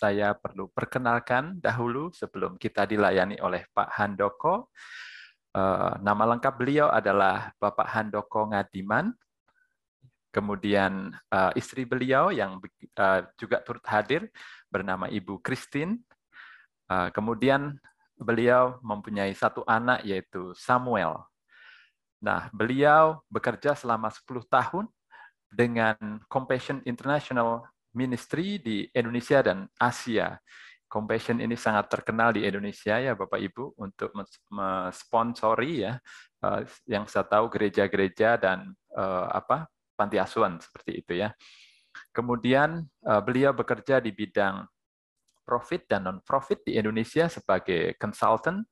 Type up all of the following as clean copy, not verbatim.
saya perlu perkenalkan dahulu sebelum kita dilayani oleh Pak Handoko. Nama lengkap beliau adalah Bapak Handoko Ngadiman. Kemudian istri beliau yang juga turut hadir bernama Ibu Christine. Kemudian beliau mempunyai satu anak yaitu Samuel. Nah, beliau bekerja selama 10 tahun dengan Compassion International Ministry di Indonesia dan Asia. Compassion ini sangat terkenal di Indonesia ya Bapak Ibu untuk mensponsori ya yang saya tahu gereja-gereja dan panti asuhan seperti itu ya. Kemudian beliau bekerja di bidang profit dan non-profit di Indonesia sebagai consultant.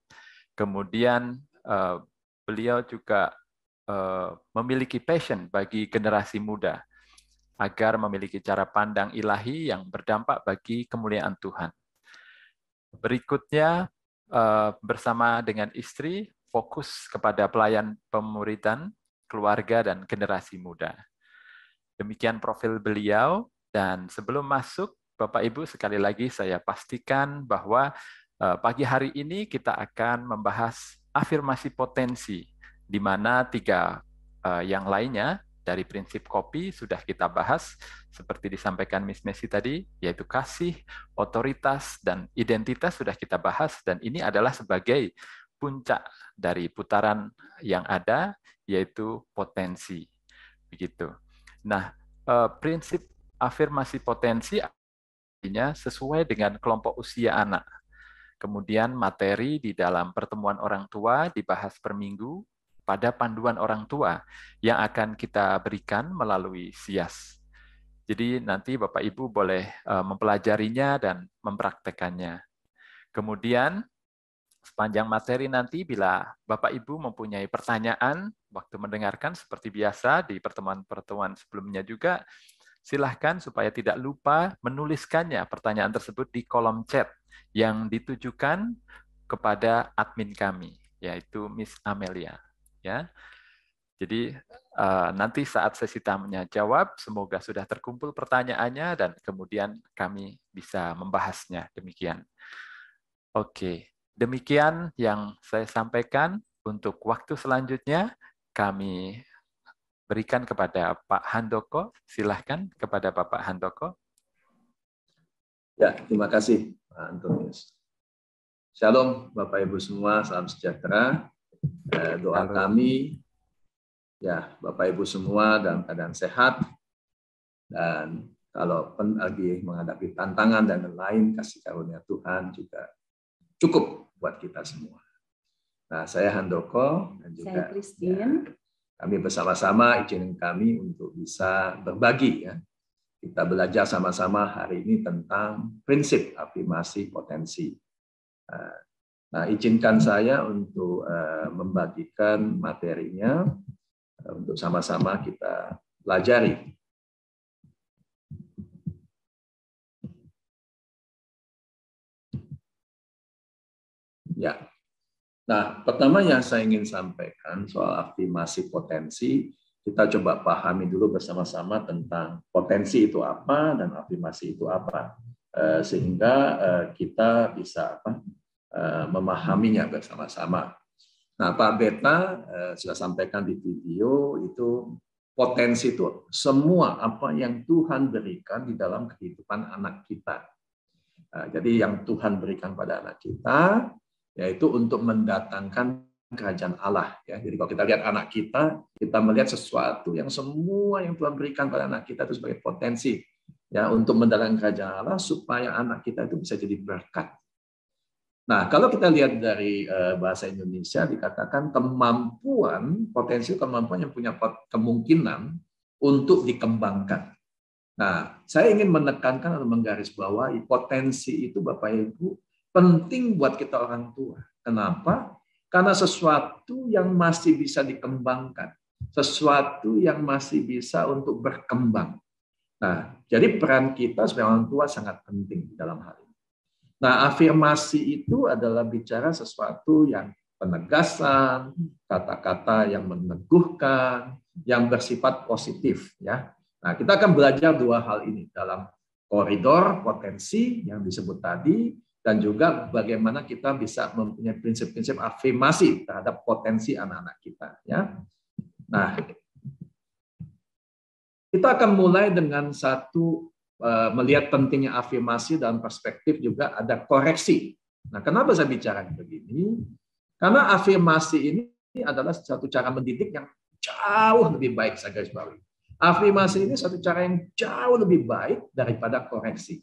Kemudian beliau juga memiliki passion bagi generasi muda agar memiliki cara pandang ilahi yang berdampak bagi kemuliaan Tuhan. Berikutnya, bersama dengan istri, fokus kepada pelayan pemuridan, keluarga, dan generasi muda. Demikian profil beliau, dan sebelum masuk, Bapak Ibu, sekali lagi saya pastikan bahwa pagi hari ini kita akan membahas afirmasi potensi, di mana 3 yang lainnya dari prinsip kopi sudah kita bahas, seperti disampaikan Miss Messi tadi, yaitu kasih, otoritas, dan identitas sudah kita bahas, dan ini adalah sebagai puncak dari putaran yang ada, yaitu potensi. Begitu. Nah, prinsip afirmasi potensi artinya sesuai dengan kelompok usia anak. Kemudian materi di dalam pertemuan orang tua dibahas per minggu, pada panduan orang tua yang akan kita berikan melalui SIAS. Jadi nanti Bapak Ibu boleh mempelajarinya dan mempraktekannya. Kemudian sepanjang materi nanti bila Bapak Ibu mempunyai pertanyaan waktu mendengarkan seperti biasa di pertemuan-pertemuan sebelumnya juga, silahkan supaya tidak lupa menuliskannya pertanyaan tersebut di kolom chat yang ditujukan kepada admin kami, yaitu Miss Amelia. Ya, jadi nanti saat sesi tanya jawab, semoga sudah terkumpul pertanyaannya dan kemudian kami bisa membahasnya. Demikian. Oke, demikian yang saya sampaikan. Untuk waktu selanjutnya kami berikan kepada Pak Handoko. Silahkan kepada Bapak Handoko. Ya, terima kasih Pak Antonius. Shalom Bapak Ibu semua, salam sejahtera. Doa Halo. kami, ya Bapak Ibu semua dalam keadaan sehat, dan kalau lagi menghadapi tantangan dan lain, kasih karunia Tuhan juga cukup buat kita semua. Nah, saya Handoko dan juga saya Christine. Kami bersama-sama izin kami untuk bisa berbagi ya. Kita belajar sama-sama hari ini tentang prinsip afirmasi potensi. Nah, izinkan saya untuk membagikan materinya untuk sama-sama kita pelajari. Ya. Nah, pertama yang saya ingin sampaikan soal afirmasi potensi, kita coba pahami dulu bersama-sama tentang potensi itu apa dan afirmasi itu apa, sehingga kita bisa memahaminya bersama-sama. Nah, Pak Beta sudah sampaikan di video itu potensi itu semua apa yang Tuhan berikan di dalam kehidupan anak kita. Jadi yang Tuhan berikan pada anak kita yaitu untuk mendatangkan kerajaan Allah. Ya, jadi kalau kita lihat anak kita melihat sesuatu yang semua yang Tuhan berikan pada anak kita itu sebagai potensi ya untuk mendatangkan kerajaan Allah supaya anak kita itu bisa jadi berkat. Nah, kalau kita lihat dari bahasa Indonesia dikatakan kemampuan, potensi kemampuan yang punya kemungkinan untuk dikembangkan. Nah, saya ingin menekankan atau menggarisbawahi potensi itu Bapak Ibu penting buat kita orang tua. Kenapa? Karena sesuatu yang masih bisa dikembangkan, sesuatu yang masih bisa untuk berkembang. Nah, jadi peran kita sebagai orang tua sangat penting dalam hal ini. Nah, afirmasi itu adalah bicara sesuatu yang penegasan, kata-kata yang meneguhkan, yang bersifat positif. Ya. Nah, kita akan belajar dua hal ini dalam koridor potensi yang disebut tadi, dan juga bagaimana kita bisa mempunyai prinsip-prinsip afirmasi terhadap potensi anak-anak kita. Ya. Nah, kita akan mulai dengan satu melihat pentingnya afirmasi dalam perspektif juga ada koreksi. Nah, kenapa saya bicara begini? Karena afirmasi ini adalah satu cara mendidik yang jauh lebih baik, saya garis bawahi. Afirmasi ini satu cara yang jauh lebih baik daripada koreksi.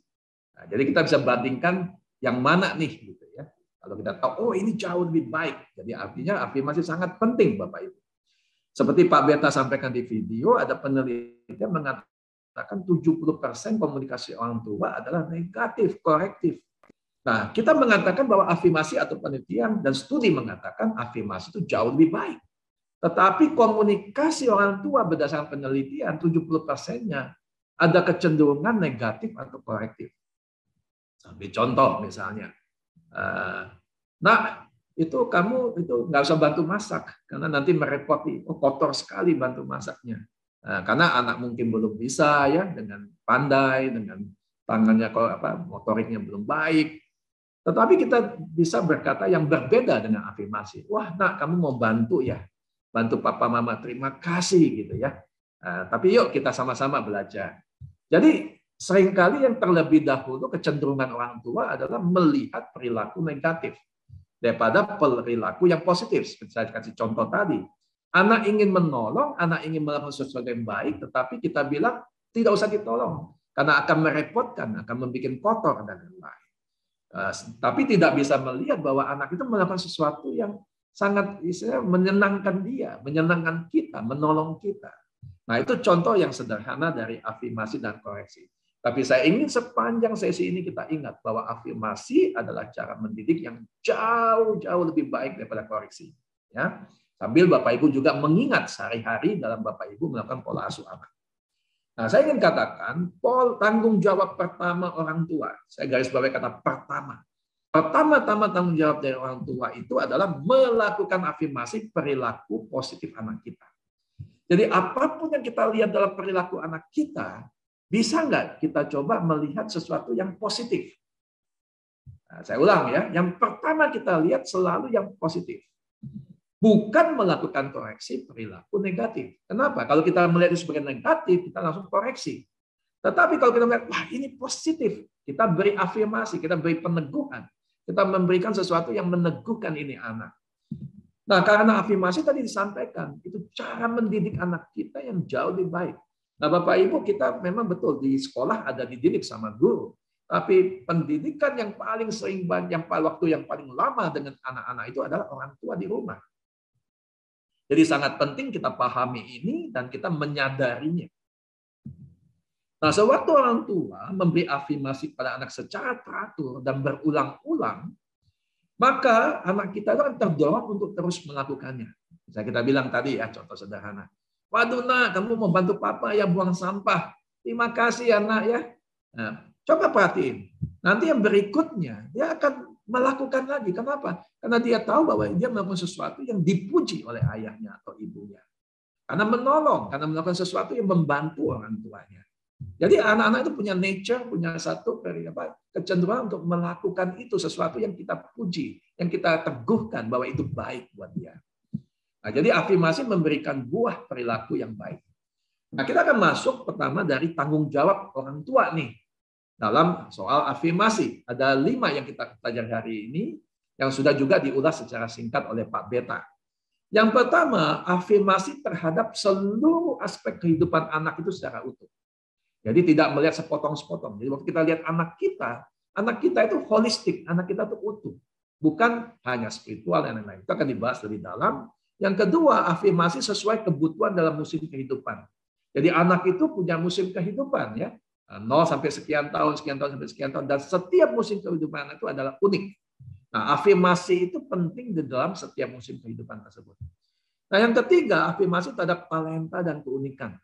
Nah, jadi kita bisa bandingkan yang mana nih, gitu ya. Kalau kita tahu, oh ini jauh lebih baik, jadi artinya afirmasi sangat penting, Bapak Ibu. Seperti Pak Beta sampaikan di video, ada penelitian mengatakan 70% komunikasi orang tua adalah negatif, korektif. Nah, kita mengatakan bahwa afirmasi atau penelitian dan studi mengatakan afirmasi itu jauh lebih baik. Tetapi komunikasi orang tua berdasarkan penelitian 70%-nya ada kecenderungan negatif atau korektif. Sampai contoh misalnya, nah itu kamu itu nggak usah bantu masak karena nanti merepoti, oh kotor sekali bantu masaknya. Karena anak mungkin belum bisa ya dengan pandai, dengan tangannya motoriknya belum baik. Tetapi kita bisa berkata yang berbeda dengan afirmasi. Wah, nak kamu mau bantu ya, bantu papa mama, terima kasih gitu ya. Tapi yuk kita sama-sama belajar. Jadi seringkali yang terlebih dahulu kecenderungan orang tua adalah melihat perilaku negatif daripada perilaku yang positif. Seperti saya kasih contoh tadi. Anak ingin menolong, anak ingin melakukan sesuatu yang baik, tetapi kita bilang tidak usah ditolong. Karena akan merepotkan, akan membuat kotor, dan lain-lain. Tapi tidak bisa melihat bahwa anak itu melakukan sesuatu yang sangat menyenangkan dia, menyenangkan kita, menolong kita. Nah, itu contoh yang sederhana dari afirmasi dan koreksi. Tapi saya ingin sepanjang sesi ini kita ingat bahwa afirmasi adalah cara mendidik yang jauh lebih baik daripada koreksi. Ya, sambil Bapak Ibu juga mengingat sehari-hari dalam Bapak Ibu melakukan pola asuh anak. Nah, saya ingin katakan, tanggung jawab pertama orang tua. Saya garis bawahi kata pertama. Pertama-tama tanggung jawab dari orang tua itu adalah melakukan afirmasi perilaku positif anak kita. Jadi apapun yang kita lihat dalam perilaku anak kita, bisa nggak kita coba melihat sesuatu yang positif? Nah, saya ulang ya, yang pertama kita lihat selalu yang positif. Bukan melakukan koreksi perilaku negatif. Kenapa? Kalau kita melihat itu sebagai negatif, kita langsung koreksi. Tetapi kalau kita melihat, wah ini positif, kita beri afirmasi, kita beri peneguhan. Kita memberikan sesuatu yang meneguhkan ini anak. Nah, karena afirmasi tadi disampaikan, itu cara mendidik anak kita yang jauh lebih baik. Nah, Bapak Ibu, kita memang betul di sekolah ada dididik sama guru. Tapi pendidikan yang paling sering, waktu yang paling lama dengan anak-anak itu adalah orang tua di rumah. Jadi sangat penting kita pahami ini dan kita menyadarinya. Nah, sewaktu orang tua memberi afirmasi pada anak secara teratur dan berulang-ulang, maka anak kita itu akan terdorong untuk terus melakukannya. Bisa kita bilang tadi ya, contoh sederhana. Waduh nak, kamu mau bantu papa ya buang sampah. Terima kasih ya nak ya. Nah, coba perhatiin. Nanti yang berikutnya, dia akan melakukan lagi. Kenapa? Karena dia tahu bahwa dia melakukan sesuatu yang dipuji oleh ayahnya atau ibunya. Karena menolong, karena melakukan sesuatu yang membantu orang tuanya. Jadi anak-anak itu punya nature, punya satu kecenderungan untuk melakukan itu, sesuatu yang kita puji, yang kita teguhkan bahwa itu baik buat dia. Nah, jadi afirmasi memberikan buah perilaku yang baik. Nah, kita akan masuk pertama dari tanggung jawab orang tua nih. Dalam soal afirmasi, ada 5 yang kita pelajari hari ini yang sudah juga diulas secara singkat oleh Pak Beta. Yang pertama, afirmasi terhadap seluruh aspek kehidupan anak itu secara utuh. Jadi tidak melihat sepotong-sepotong. Jadi waktu kita lihat anak kita itu holistik, anak kita itu utuh. Bukan hanya spiritual dan lain-lain. Itu akan dibahas lebih dalam. Yang kedua, afirmasi sesuai kebutuhan dalam musim kehidupan. Jadi anak itu punya musim kehidupan ya. 0 sampai sekian tahun sampai sekian tahun, dan setiap musim kehidupan itu adalah unik. Nah, afirmasi itu penting di dalam setiap musim kehidupan tersebut. Nah, yang ketiga, afirmasi terhadap talenta dan keunikan.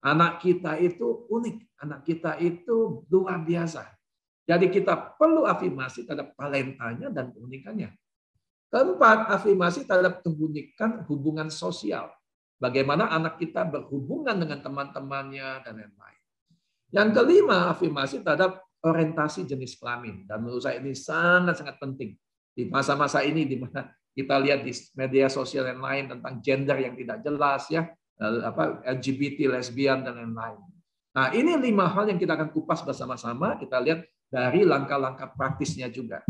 Anak kita itu unik, anak kita itu luar biasa. Jadi kita perlu afirmasi terhadap talentanya dan keunikannya. Keempat, afirmasi terhadap keunikan hubungan sosial. Bagaimana anak kita berhubungan dengan teman-temannya dan lain-lain. Yang kelima, afirmasi terhadap orientasi jenis kelamin. Dan menurut saya ini sangat-sangat penting. Di masa-masa ini di mana kita lihat di media sosial yang lain tentang gender yang tidak jelas, ya, LGBT, lesbian, dan lain-lain. Nah, ini 5 hal yang kita akan kupas bersama-sama. Kita lihat dari langkah-langkah praktisnya juga.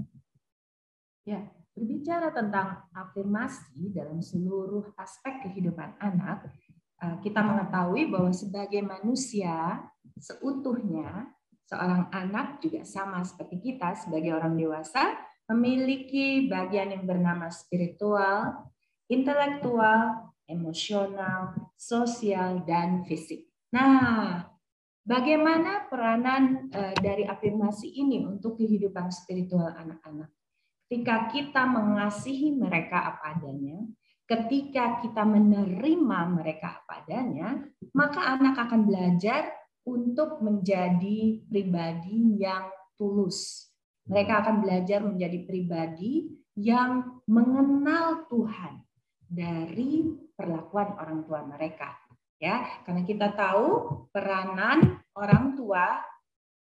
Ya, berbicara tentang afirmasi dalam seluruh aspek kehidupan anak, kita mengetahui bahwa sebagai manusia seutuhnya, seorang anak juga sama seperti kita sebagai orang dewasa, memiliki bagian yang bernama spiritual, intelektual, emosional, sosial, dan fisik. Nah, bagaimana peranan dari afirmasi ini untuk kehidupan spiritual anak-anak? Ketika kita mengasihi mereka apa adanya, ketika kita menerima mereka apa adanya, maka anak akan belajar untuk menjadi pribadi yang tulus. Mereka akan belajar menjadi pribadi yang mengenal Tuhan dari perlakuan orang tua mereka. Ya, karena kita tahu peranan orang tua,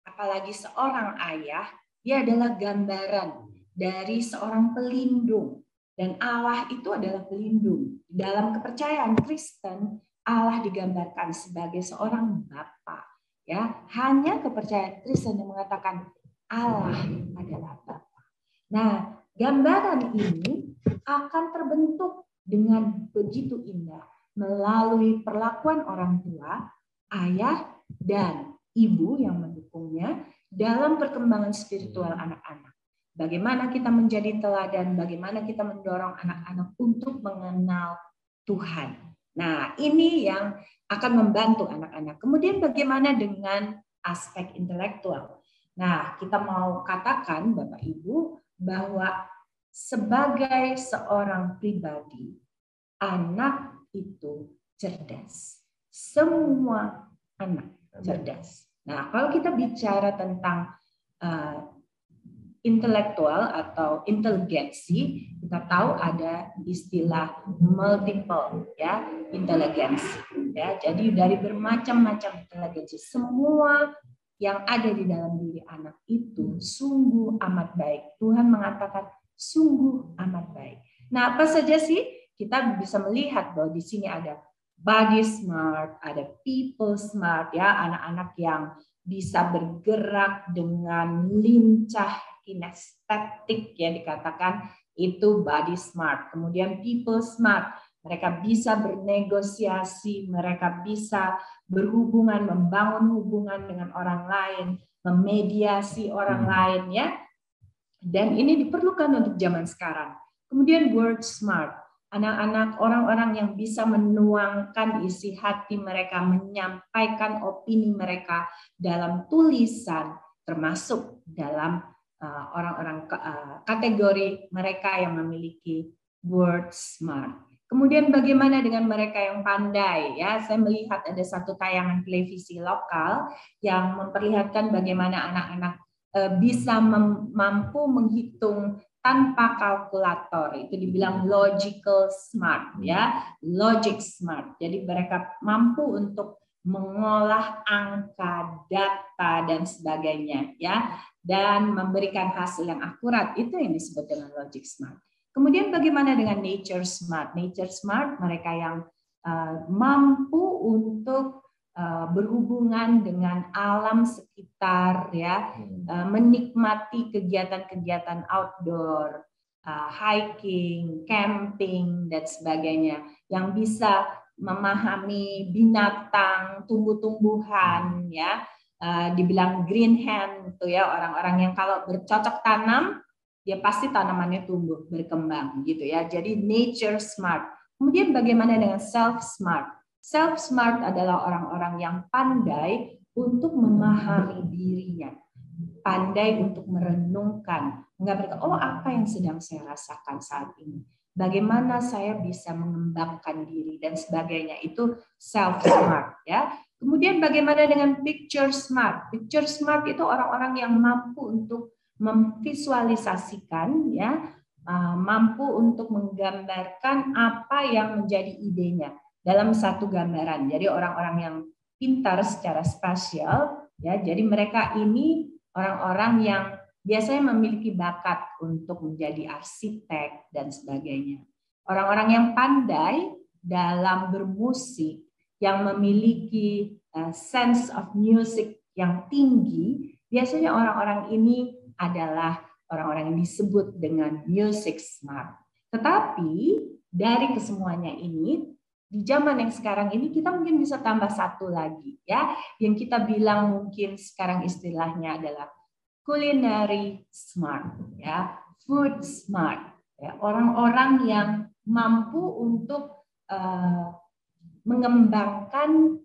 apalagi seorang ayah, dia adalah gambaran dari seorang pelindung. Dan Allah itu adalah pelindung. Dalam kepercayaan Kristen, Allah digambarkan sebagai seorang Bapa. Ya, hanya kepercayaan Kristen yang mengatakan Allah adalah Bapa. Nah, gambaran ini akan terbentuk dengan begitu indah melalui perlakuan orang tua, ayah, dan ibu yang mendukungnya dalam perkembangan spiritual anak-anak. Bagaimana kita menjadi teladan, bagaimana kita mendorong anak-anak untuk mengenal Tuhan. Nah, ini yang akan membantu anak-anak. Kemudian bagaimana dengan aspek intelektual? Nah, kita mau katakan, Bapak Ibu, bahwa sebagai seorang pribadi, anak itu cerdas. Semua anak cerdas. Nah, kalau kita bicara tentang intelektual atau inteligensi, kita tahu ada istilah multiple, ya, inteligensi, ya. Jadi dari bermacam-macam inteligensi, semua yang ada di dalam diri anak itu sungguh amat baik. Tuhan mengatakan sungguh amat baik. Nah, apa saja sih? Kita bisa melihat bahwa di sini ada body smart, ada people smart, ya, anak-anak yang bisa bergerak dengan lincah, kinestetik, ya, dikatakan itu body smart. Kemudian people smart, mereka bisa bernegosiasi, mereka bisa berhubungan, membangun hubungan dengan orang lain, memediasi orang lain, ya. Dan ini diperlukan untuk zaman sekarang. Kemudian word smart, anak-anak, orang-orang yang bisa menuangkan isi hati mereka, menyampaikan opini mereka dalam tulisan, termasuk dalam orang-orang kategori mereka yang memiliki word smart. Kemudian bagaimana dengan mereka yang pandai? Ya, saya melihat ada satu tayangan televisi lokal yang memperlihatkan bagaimana anak-anak bisa mampu menghitung tanpa kalkulator. Itu dibilang logical smart, ya, logic smart. Jadi mereka mampu untuk mengolah angka, data, dan sebagainya, ya, dan memberikan hasil yang akurat. Itu yang disebut dengan logic smart. Kemudian bagaimana dengan nature smart? Nature smart, mereka yang mampu untuk berhubungan dengan alam sekitar, ya, menikmati kegiatan-kegiatan outdoor, hiking, camping, dan sebagainya, yang bisa memahami binatang, tumbuh-tumbuhan, ya, dibilang green hand, itu ya, orang-orang yang kalau bercocok tanam, dia pasti tanamannya tumbuh, berkembang, gitu ya. Jadi nature smart. Kemudian bagaimana dengan self smart? Self smart adalah orang-orang yang pandai untuk memahami dirinya, pandai untuk merenungkan, mengambil, oh, apa yang sedang saya rasakan saat ini, bagaimana saya bisa mengembangkan diri, dan sebagainya. Itu self smart, ya. Kemudian bagaimana dengan picture smart? Picture smart itu orang-orang yang mampu untuk memvisualisasikan, ya, mampu untuk menggambarkan apa yang menjadi idenya dalam satu gambaran. Jadi orang-orang yang pintar secara spasial Ya, jadi mereka ini orang-orang yang biasanya memiliki bakat untuk menjadi arsitek dan sebagainya. Orang-orang yang pandai dalam bermusik, yang memiliki sense of music yang tinggi, biasanya orang-orang ini adalah orang-orang yang disebut dengan music smart. Tetapi dari kesemuanya ini, di zaman yang sekarang ini kita mungkin bisa tambah satu lagi, ya, yang kita bilang mungkin sekarang istilahnya adalah culinary smart, ya, food smart, ya, orang-orang yang mampu untuk mengembangkan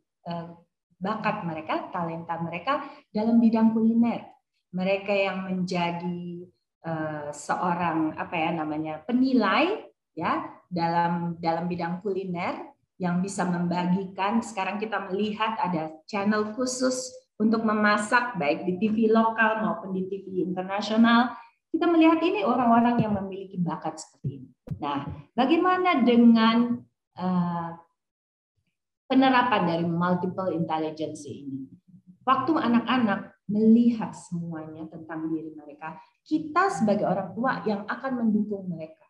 bakat mereka, talenta mereka dalam bidang kuliner. Mereka yang menjadi seorang penilai, ya, dalam bidang kuliner, yang bisa membagikan. Sekarang kita melihat ada channel khusus untuk memasak, baik di TV lokal maupun di TV internasional. Kita melihat ini orang-orang yang memiliki bakat seperti ini. Nah, bagaimana dengan penerapan dari multiple intelligence ini? Waktu anak-anak melihat semuanya tentang diri mereka, kita sebagai orang tua yang akan mendukung mereka.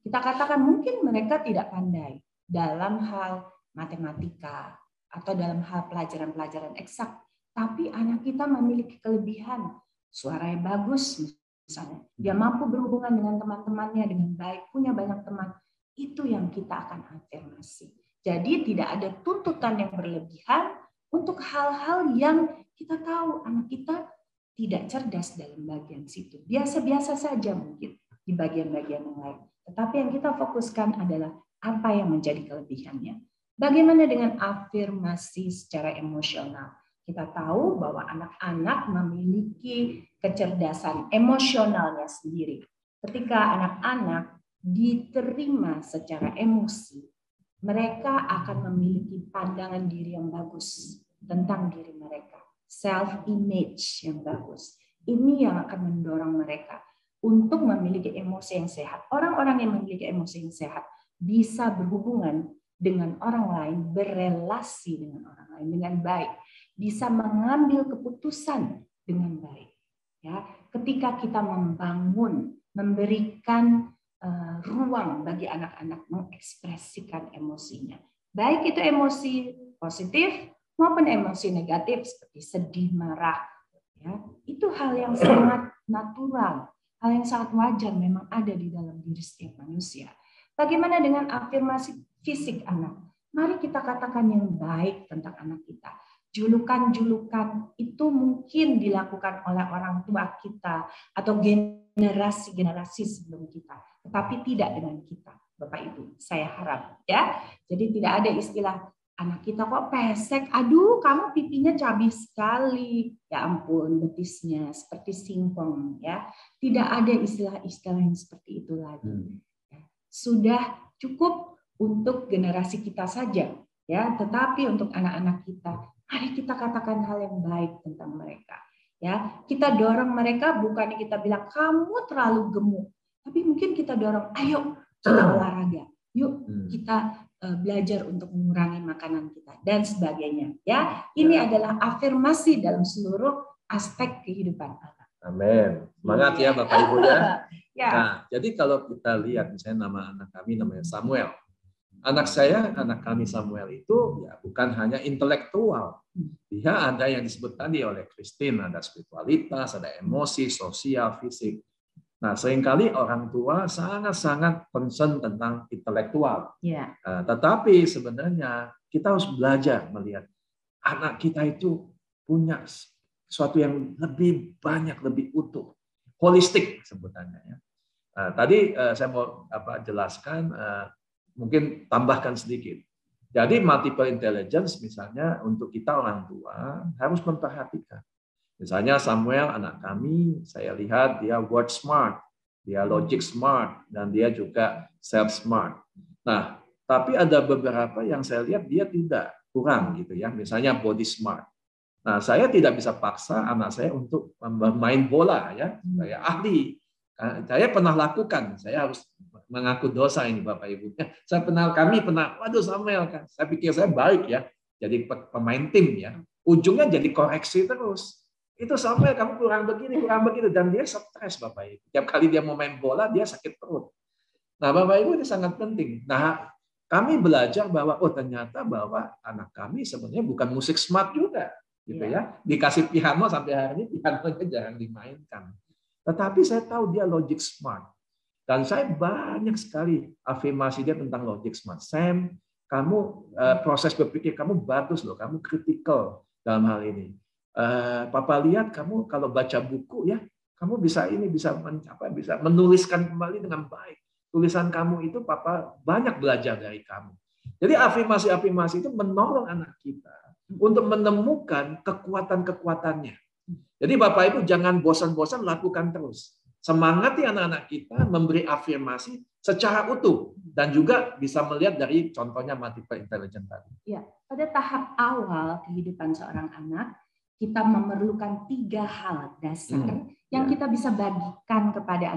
Kita katakan mungkin mereka tidak pandai dalam hal matematika atau dalam hal pelajaran-pelajaran eksak, tapi anak kita memiliki kelebihan, suaranya bagus misalnya, dia mampu berhubungan dengan teman-temannya dengan baik, punya banyak teman, itu yang kita akan afirmasi. Jadi tidak ada tuntutan yang berlebihan untuk hal-hal yang kita tahu anak kita tidak cerdas dalam bagian situ. Biasa-biasa saja mungkin di bagian-bagian yang lain. Tetapi yang kita fokuskan adalah apa yang menjadi kelebihannya. Bagaimana dengan afirmasi secara emosional? Kita tahu bahwa anak-anak memiliki kecerdasan emosionalnya sendiri. Ketika anak-anak diterima secara emosi, mereka akan memiliki pandangan diri yang bagus tentang diri mereka, self-image yang bagus. Ini yang akan mendorong mereka untuk memiliki emosi yang sehat. Orang-orang yang memiliki emosi yang sehat bisa berhubungan dengan orang lain, berelasi dengan orang lain dengan baik, bisa mengambil keputusan dengan baik. Ya, ketika kita membangun, memberikan ruang bagi anak-anak mengekspresikan emosinya, baik itu emosi positif maupun emosi negatif seperti sedih, marah, ya, itu hal yang sangat natural, hal yang sangat wajar, memang ada di dalam diri setiap manusia. Bagaimana dengan afirmasi fisik anak? Mari kita katakan yang baik tentang anak kita. Julukan-julukan itu mungkin dilakukan oleh orang tua kita atau generasi-generasi sebelum kita, tetapi tidak dengan kita, Bapak Ibu. Saya harap, ya. Jadi tidak ada istilah anak kita kok pesek, aduh kamu pipinya cabi sekali, ya ampun betisnya seperti singkong, ya. Tidak ada istilah-istilah yang seperti itu lagi. Sudah cukup untuk generasi kita saja, ya. Tetapi untuk anak-anak kita, mari kita katakan hal yang baik tentang mereka. Ya, kita dorong mereka, bukan kita bilang kamu terlalu gemuk, tapi mungkin kita dorong, ayo kita olahraga, yuk kita belajar untuk mengurangi makanan kita dan sebagainya. Ya, ini adalah afirmasi dalam seluruh aspek kehidupan anak. Amin. Semangat ya Bapak Ibu ya. Ya. Nah, jadi kalau kita lihat misalnya nama anak kami namanya Samuel. Anak kami Samuel itu ya bukan hanya intelektual. Dia ada yang disebut tadi oleh Christine, ada spiritualitas, ada emosi, sosial, fisik. Nah, seringkali orang tua sangat-sangat concern tentang intelektual. Yeah. Tetapi sebenarnya kita harus belajar melihat anak kita itu punya sesuatu yang lebih banyak, lebih utuh, holistik sebutannya. Ya. Tadi saya mau jelaskan. Mungkin tambahkan sedikit. Jadi multiple intelligence misalnya untuk kita orang tua harus memperhatikan. Misalnya Samuel anak kami, saya lihat dia word smart, dia logic smart, dan dia juga self smart. Nah, tapi ada beberapa yang saya lihat dia tidak, kurang gitu ya. Misalnya body smart. Nah, saya tidak bisa paksa anak saya untuk bermain bola ya. Saya ahli. Saya pernah lakukan, saya harus mengaku dosa ini Bapak Ibu. Kami pernah, waduh Samuel kan, saya pikir saya baik ya, jadi pemain tim ya. ujungnya jadi koreksi terus. Itu Samuel, kamu kurang begini, dan dia stres Bapak Ibu. Tiap kali dia mau main bola, dia sakit perut. Nah, Bapak Ibu, ini sangat penting. Nah, kami belajar bahwa ternyata bahwa anak kami sebenarnya bukan musik smart juga, gitu ya. Dikasih piano sampai hari ini pianonya jarang dimainkan. Tetapi saya tahu dia logic smart. Dan saya banyak sekali afirmasi dia tentang logic smart. Sam, kamu proses berpikir kamu bagus loh, kamu kritikal dalam hal ini. Papa lihat kamu kalau baca buku ya, kamu bisa menuliskan kembali dengan baik. Tulisan kamu itu Papa banyak belajar dari kamu. Jadi afirmasi-afirmasi itu menolong anak kita untuk menemukan kekuatan-kekuatannya. Jadi Bapak Ibu jangan bosan-bosan, lakukan terus. Semangati anak-anak kita memberi afirmasi secara utuh dan juga bisa melihat dari contohnya multiple intelligence tadi. Ya, pada tahap awal kehidupan seorang anak, kita memerlukan 3 hal dasar yang kita bisa bagikan kepada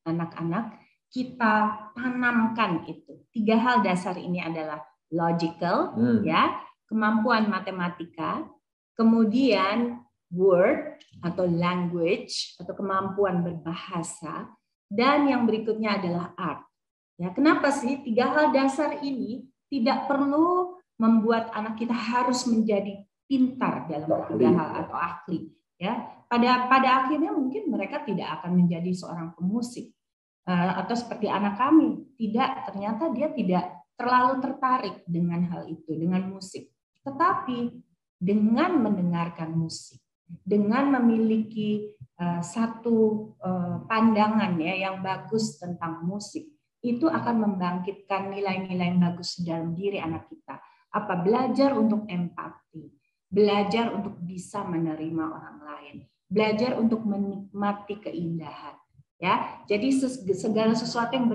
anak-anak, kita tanamkan itu. 3 hal dasar ini adalah logical, ya, kemampuan matematika, kemudian word atau language atau kemampuan berbahasa, dan yang berikutnya adalah art. Ya, kenapa sih 3 hal dasar ini tidak perlu membuat anak kita harus menjadi pintar dalam 3 hal atau ahli? Ya, pada akhirnya mungkin mereka tidak akan menjadi seorang pemusik atau seperti anak kami. Tidak, ternyata dia tidak terlalu tertarik dengan hal itu, dengan musik. Tetapi dengan mendengarkan musik, dengan memiliki satu pandangan ya yang bagus tentang musik, itu akan membangkitkan nilai-nilai yang bagus dalam diri anak kita. Apa? Belajar untuk empati, belajar untuk bisa menerima orang lain, belajar untuk menikmati keindahan. Ya, jadi segala sesuatu yang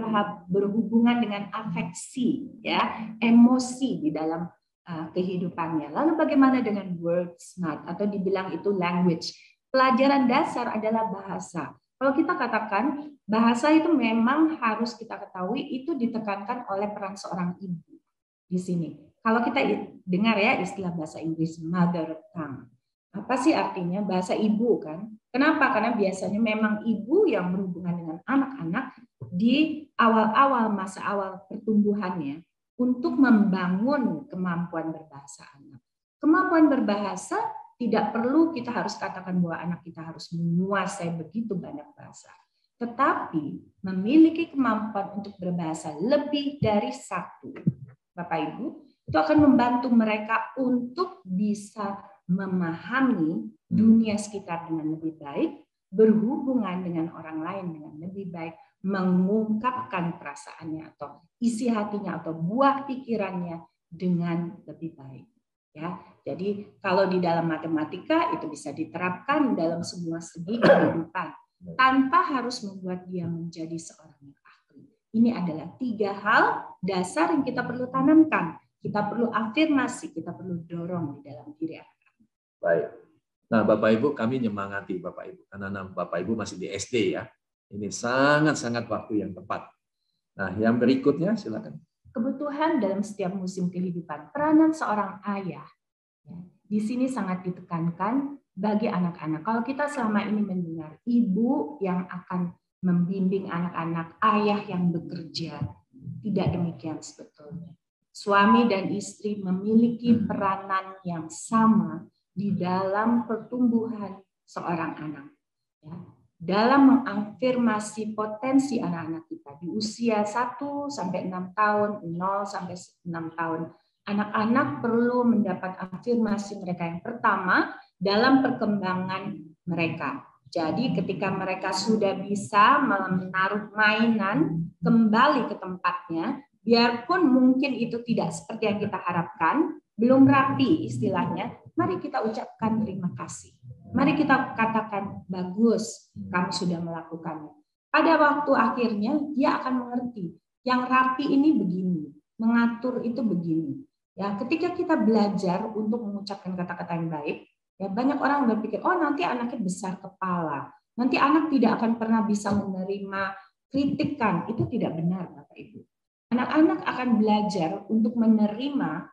berhubungan dengan afeksi, ya, emosi di dalam kehidupannya. Lalu bagaimana dengan word smart atau dibilang itu language? Pelajaran dasar adalah bahasa. Kalau kita katakan bahasa itu memang harus kita ketahui itu ditekankan oleh peran seorang ibu di sini. Kalau kita dengar ya istilah bahasa Inggris mother tongue. Apa sih artinya bahasa ibu kan? Kenapa? Karena biasanya memang ibu yang berhubungan dengan anak-anak di awal-awal masa awal pertumbuhannya untuk membangun kemampuan berbahasa anak. Kemampuan berbahasa tidak perlu kita harus katakan bahwa anak kita harus menguasai begitu banyak bahasa. Tetapi memiliki kemampuan untuk berbahasa lebih dari 1, Bapak Ibu, itu akan membantu mereka untuk bisa memahami dunia sekitar dengan lebih baik, berhubungan dengan orang lain dengan lebih baik, mengungkapkan perasaannya atau isi hatinya atau buah pikirannya dengan lebih baik. Ya, jadi kalau di dalam matematika itu bisa diterapkan dalam semua segi kehidupan tanpa harus membuat dia menjadi seorang yang ahli. Ini adalah 3 hal dasar yang kita perlu tanamkan, kita perlu afirmasi, kita perlu dorong di dalam diri anak. Baik. Nah, Bapak Ibu, kami nyemangati Bapak Ibu karena Bapak Ibu masih di SD ya. Ini sangat-sangat waktu yang tepat. Nah, yang berikutnya silakan. Kebutuhan dalam setiap musim kehidupan, peranan seorang ayah. Ya, di sini sangat ditekankan bagi anak-anak. Kalau kita selama ini mendengar ibu yang akan membimbing anak-anak, ayah yang bekerja, tidak demikian sebetulnya. Suami dan istri memiliki peranan yang sama di dalam pertumbuhan seorang anak. Ya. Dalam mengafirmasi potensi anak-anak kita di usia 1 sampai 6 tahun, 0 sampai 6 tahun, anak-anak perlu mendapat afirmasi mereka yang pertama dalam perkembangan mereka. Jadi ketika mereka sudah bisa menaruh mainan kembali ke tempatnya, biarpun mungkin itu tidak seperti yang kita harapkan, belum rapi istilahnya, mari kita ucapkan terima kasih. Mari kita katakan, bagus, kamu sudah melakukannya. Pada waktu akhirnya, dia akan mengerti. Yang rapi ini begini, mengatur itu begini. Ya, ketika kita belajar untuk mengucapkan kata-kata yang baik, ya banyak orang berpikir, oh nanti anaknya besar kepala. Nanti anak tidak akan pernah bisa menerima kritikan. Itu tidak benar, Bapak Ibu. Anak-anak akan belajar untuk menerima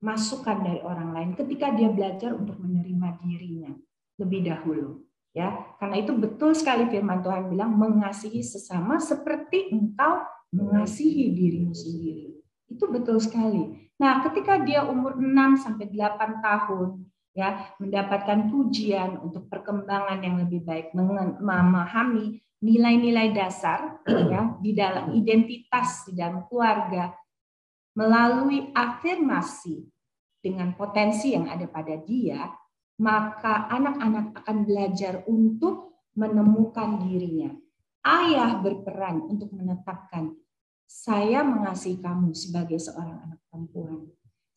masukan dari orang lain ketika dia belajar untuk menerima dirinya lebih dahulu. Ya, karena itu betul sekali firman Tuhan bilang mengasihi sesama seperti engkau mengasihi dirimu sendiri. Itu betul sekali. Nah, ketika dia umur 6 sampai 8 tahun ya, mendapatkan pujian untuk perkembangan yang lebih baik, memahami nilai-nilai dasar ya di dalam identitas di dalam keluarga melalui afirmasi dengan potensi yang ada pada dia, maka anak-anak akan belajar untuk menemukan dirinya. Ayah berperan untuk menetapkan, saya mengasihi kamu sebagai seorang anak perempuan.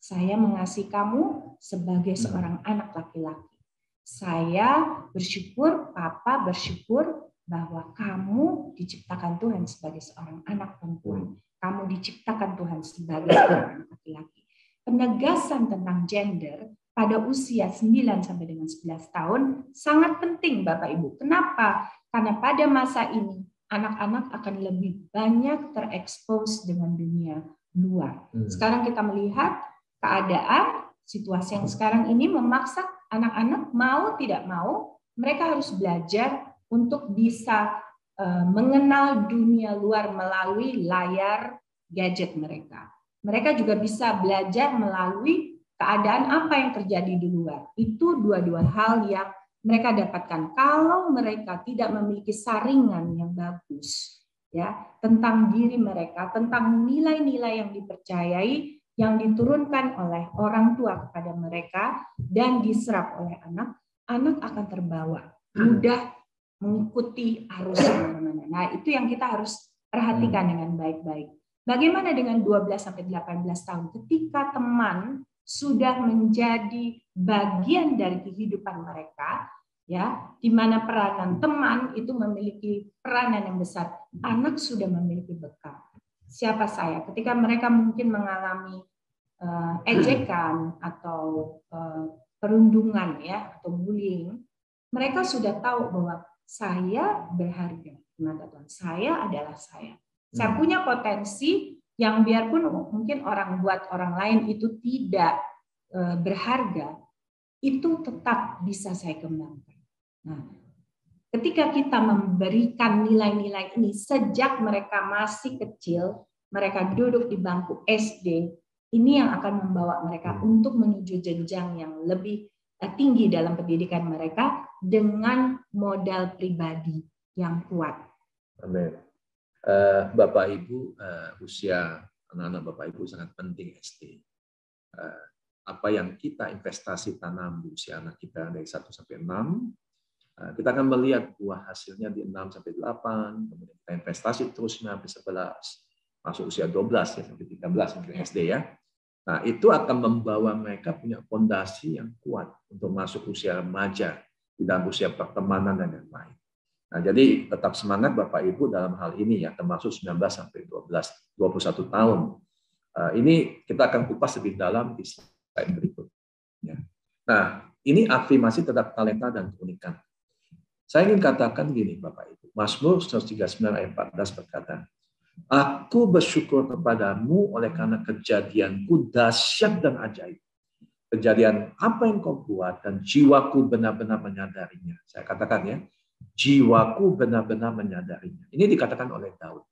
Saya mengasihi kamu sebagai seorang anak laki-laki. Saya bersyukur, Papa bersyukur bahwa kamu diciptakan Tuhan sebagai seorang anak perempuan. Kamu diciptakan Tuhan sebagai seorang anak laki-laki. Penegasan tentang gender pada usia 9 sampai dengan 11 tahun sangat penting Bapak Ibu. Kenapa? Karena pada masa ini anak-anak akan lebih banyak terekspos dengan dunia luar. Sekarang kita melihat keadaan situasi yang sekarang ini memaksa anak-anak mau tidak mau mereka harus belajar untuk bisa mengenal dunia luar melalui layar gadget mereka. Mereka juga bisa belajar melalui keadaan apa yang terjadi di luar. Itu dua-dua hal yang mereka dapatkan. Kalau mereka tidak memiliki saringan yang bagus ya tentang diri mereka, tentang nilai-nilai yang dipercayai, yang diturunkan oleh orang tua kepada mereka dan diserap oleh anak, anak akan terbawa, mudah mengikuti arus kemana-mana. Nah, itu yang kita harus perhatikan dengan baik-baik. Bagaimana dengan 12 sampai 18 tahun ketika teman sudah menjadi bagian dari kehidupan mereka, ya, di mana peranan teman itu memiliki peranan yang besar. Anak sudah memiliki bekal. Siapa saya? Ketika mereka mungkin mengalami ejekan atau perundungan, ya, atau bullying, mereka sudah tahu bahwa saya berharga di mata Tuhan. Saya adalah saya. Saya punya potensi yang biarpun mungkin orang buat orang lain itu tidak berharga, itu tetap bisa saya kembangkan. Nah, ketika kita memberikan nilai-nilai ini sejak mereka masih kecil, mereka duduk di bangku SD, ini yang akan membawa mereka untuk menuju jenjang yang lebih tinggi dalam pendidikan mereka dengan modal pribadi yang kuat. Amin. Bapak Ibu, usia anak-anak Bapak Ibu sangat penting SD. Apa yang kita investasi tanam di usia anak kita dari 1 sampai 6, kita akan melihat buah hasilnya di 6 sampai 8, kemudian kita investasi terusnya sampai 11, masuk usia 12 ya sampai 13 mungkin SD ya. Nah, itu akan membawa mereka punya fondasi yang kuat untuk masuk usia remaja, di dalam usia pertemanan dan yang lain. Nah, jadi tetap semangat Bapak Ibu dalam hal ini ya, termasuk 19 sampai 21 tahun. Ini kita akan kupas lebih dalam di slide berikutnya. Nah, ini afirmasi terhadap talenta dan keunikan. Saya ingin katakan gini Bapak Ibu. Mazmur 139 ayat 14 berkata, aku bersyukur kepadamu oleh karena kejadianku dahsyat dan ajaib. Kejadian apa yang kau buat dan jiwaku benar-benar menyadarinya. Saya katakan ya, jiwaku benar-benar menyadarinya. Ini dikatakan oleh Daud.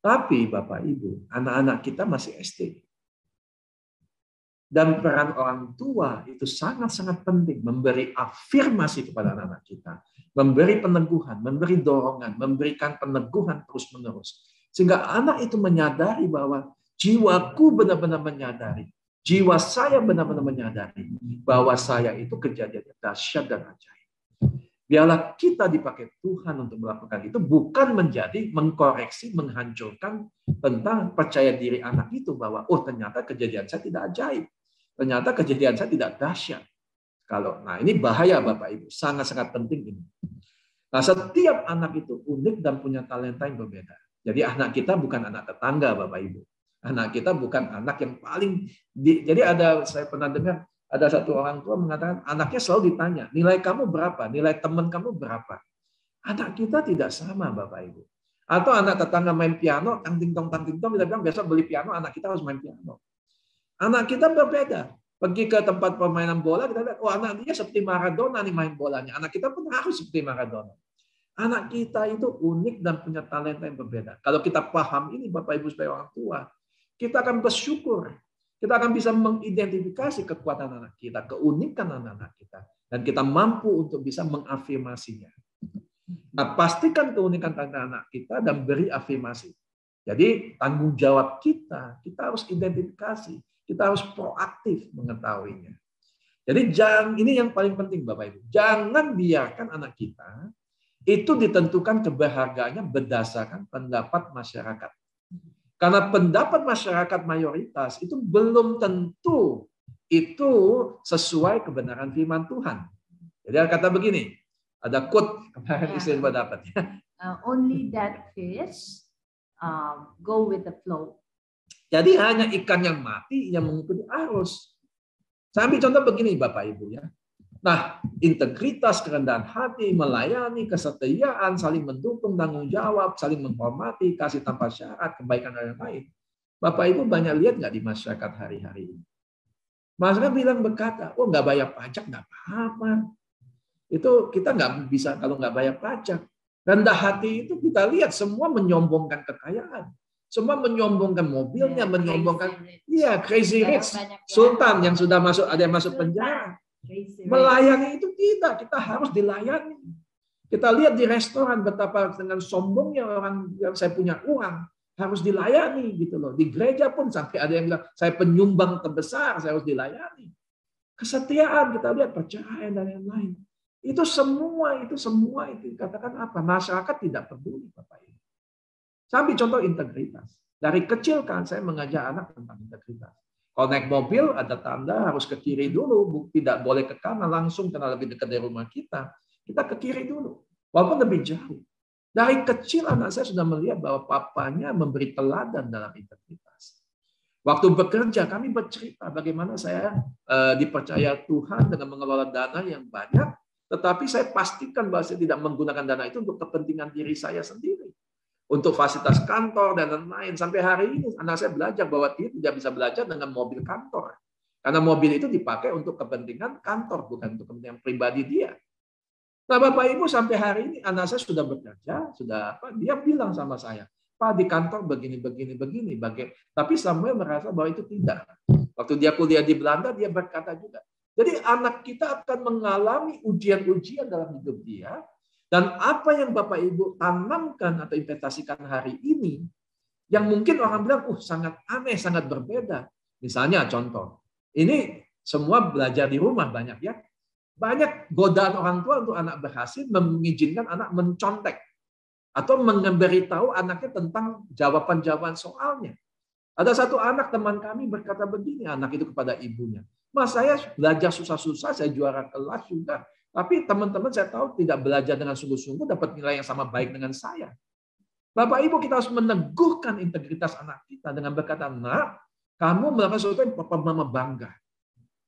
Tapi Bapak Ibu, anak-anak kita masih SD. Dan peran orang tua itu sangat-sangat penting. Memberi afirmasi kepada anak-anak kita. Memberi peneguhan, memberi dorongan, memberikan peneguhan terus-menerus. Sehingga anak itu menyadari bahwa jiwaku benar-benar menyadari. Jiwa saya benar-benar menyadari bahwa saya itu kejadiannya dahsyat dan ajaib. Biarlah kita dipakai Tuhan untuk melakukan itu, bukan menjadi mengkoreksi, menghancurkan tentang percaya diri anak itu bahwa oh ternyata kejadian saya tidak ajaib, ternyata kejadian saya tidak dahsyat. Nah ini bahaya Bapak Ibu, sangat-sangat penting ini. Nah setiap anak itu unik dan punya talenta yang berbeda. Jadi anak kita bukan anak tetangga Bapak Ibu, anak kita bukan anak yang paling. Jadi saya pernah dengar. Ada satu orang tua mengatakan anaknya selalu ditanya, nilai kamu berapa? Nilai teman kamu berapa? Anak kita tidak sama, Bapak Ibu. Atau anak tetangga main piano, tang ting tong, kita bilang besok beli piano, anak kita harus main piano. Anak kita berbeda. Pergi ke tempat permainan bola, kita lihat, oh anak dia seperti Maradona nih main bolanya. Anak kita pun harus seperti Maradona. Anak kita itu unik dan punya talenta yang berbeda. Kalau kita paham ini, Bapak Ibu sebagai orang tua, kita akan bersyukur. Kita akan bisa mengidentifikasi kekuatan anak kita, keunikan anak-anak kita. Dan kita mampu untuk bisa mengafirmasinya. Nah, pastikan keunikan anak kita dan beri afirmasi. Jadi tanggung jawab kita harus identifikasi. Kita harus proaktif mengetahuinya. Jadi ini yang paling penting Bapak Ibu. Jangan biarkan anak kita itu ditentukan keberhargaannya berdasarkan pendapat masyarakat. Karena pendapat masyarakat mayoritas itu belum tentu itu sesuai kebenaran firman Tuhan. Jadi kata begini, ada quote kemarin istri dapat. Only that fish go with the flow. Jadi hanya ikan yang mati yang mengikuti arus. Saya ambil contoh begini Bapak Ibu ya. Nah, integritas, kerendahan hati, melayani, kesetiaan, saling mendukung, tanggung jawab, saling menghormati, kasih tanpa syarat, kebaikan dan lain-lain. Bapak Ibu banyak lihat nggak di masyarakat hari-hari ini? Masyarakat bilang berkata, oh nggak bayar pajak nggak apa-apa. Itu kita nggak bisa kalau nggak bayar pajak. Rendah hati itu kita lihat semua menyombongkan kekayaan. Semua menyombongkan mobilnya, menyombongkan crazy rich. Sultan yang sudah masuk, ada yang masuk penjara. Melayani itu tidak, kita harus dilayani. Kita lihat di restoran betapa dengan sombongnya orang yang saya punya uang harus dilayani gitu loh. Di gereja pun sampai ada yang bilang saya penyumbang terbesar, saya harus dilayani. Kesetiaan kita lihat, perceraian dan lain-lain. Itu semua itu katakan apa? Masyarakat tidak peduli Bapak Ibu. Sampai contoh integritas. Dari kecil kan saya mengajak anak tentang integritas. Kalau naik mobil ada tanda harus ke kiri dulu, tidak boleh ke kanan langsung karena lebih dekat dari rumah kita. Kita ke kiri dulu, walaupun lebih jauh. Dari kecil anak saya sudah melihat bahwa papanya memberi teladan dalam integritas. Waktu bekerja kami bercerita bagaimana saya dipercaya Tuhan dengan mengelola dana yang banyak, tetapi saya pastikan bahwa saya tidak menggunakan dana itu untuk kepentingan diri saya sendiri. Untuk fasilitas kantor dan lain-lain. Sampai hari ini anak saya belajar bahwa dia tidak bisa belajar dengan mobil kantor. Karena mobil itu dipakai untuk kepentingan kantor, bukan untuk kepentingan pribadi dia. Nah Bapak Ibu sampai hari ini anak saya sudah bekerja, dia bilang sama saya, Pak di kantor begini. Tapi Samuel merasa bahwa itu tidak. Waktu dia kuliah di Belanda, dia berkata juga. Jadi anak kita akan mengalami ujian-ujian dalam hidup dia. Dan apa yang Bapak Ibu tanamkan atau investasikan hari ini, yang mungkin orang bilang, sangat aneh, sangat berbeda. Misalnya contoh, ini semua belajar di rumah banyak ya. Banyak godaan orang tua untuk anak berhasil mengizinkan anak mencontek. Atau memberitahu anaknya tentang jawaban-jawaban soalnya. Ada satu anak teman kami berkata begini, anak itu kepada ibunya. Mas saya belajar susah-susah, saya juara kelas juga. Tapi teman-teman saya tahu tidak belajar dengan sungguh-sungguh dapat nilai yang sama baik dengan saya. Bapak Ibu kita harus meneguhkan integritas anak kita dengan berkata, nak, kamu melakukan sesuatu yang Papa Mama bangga.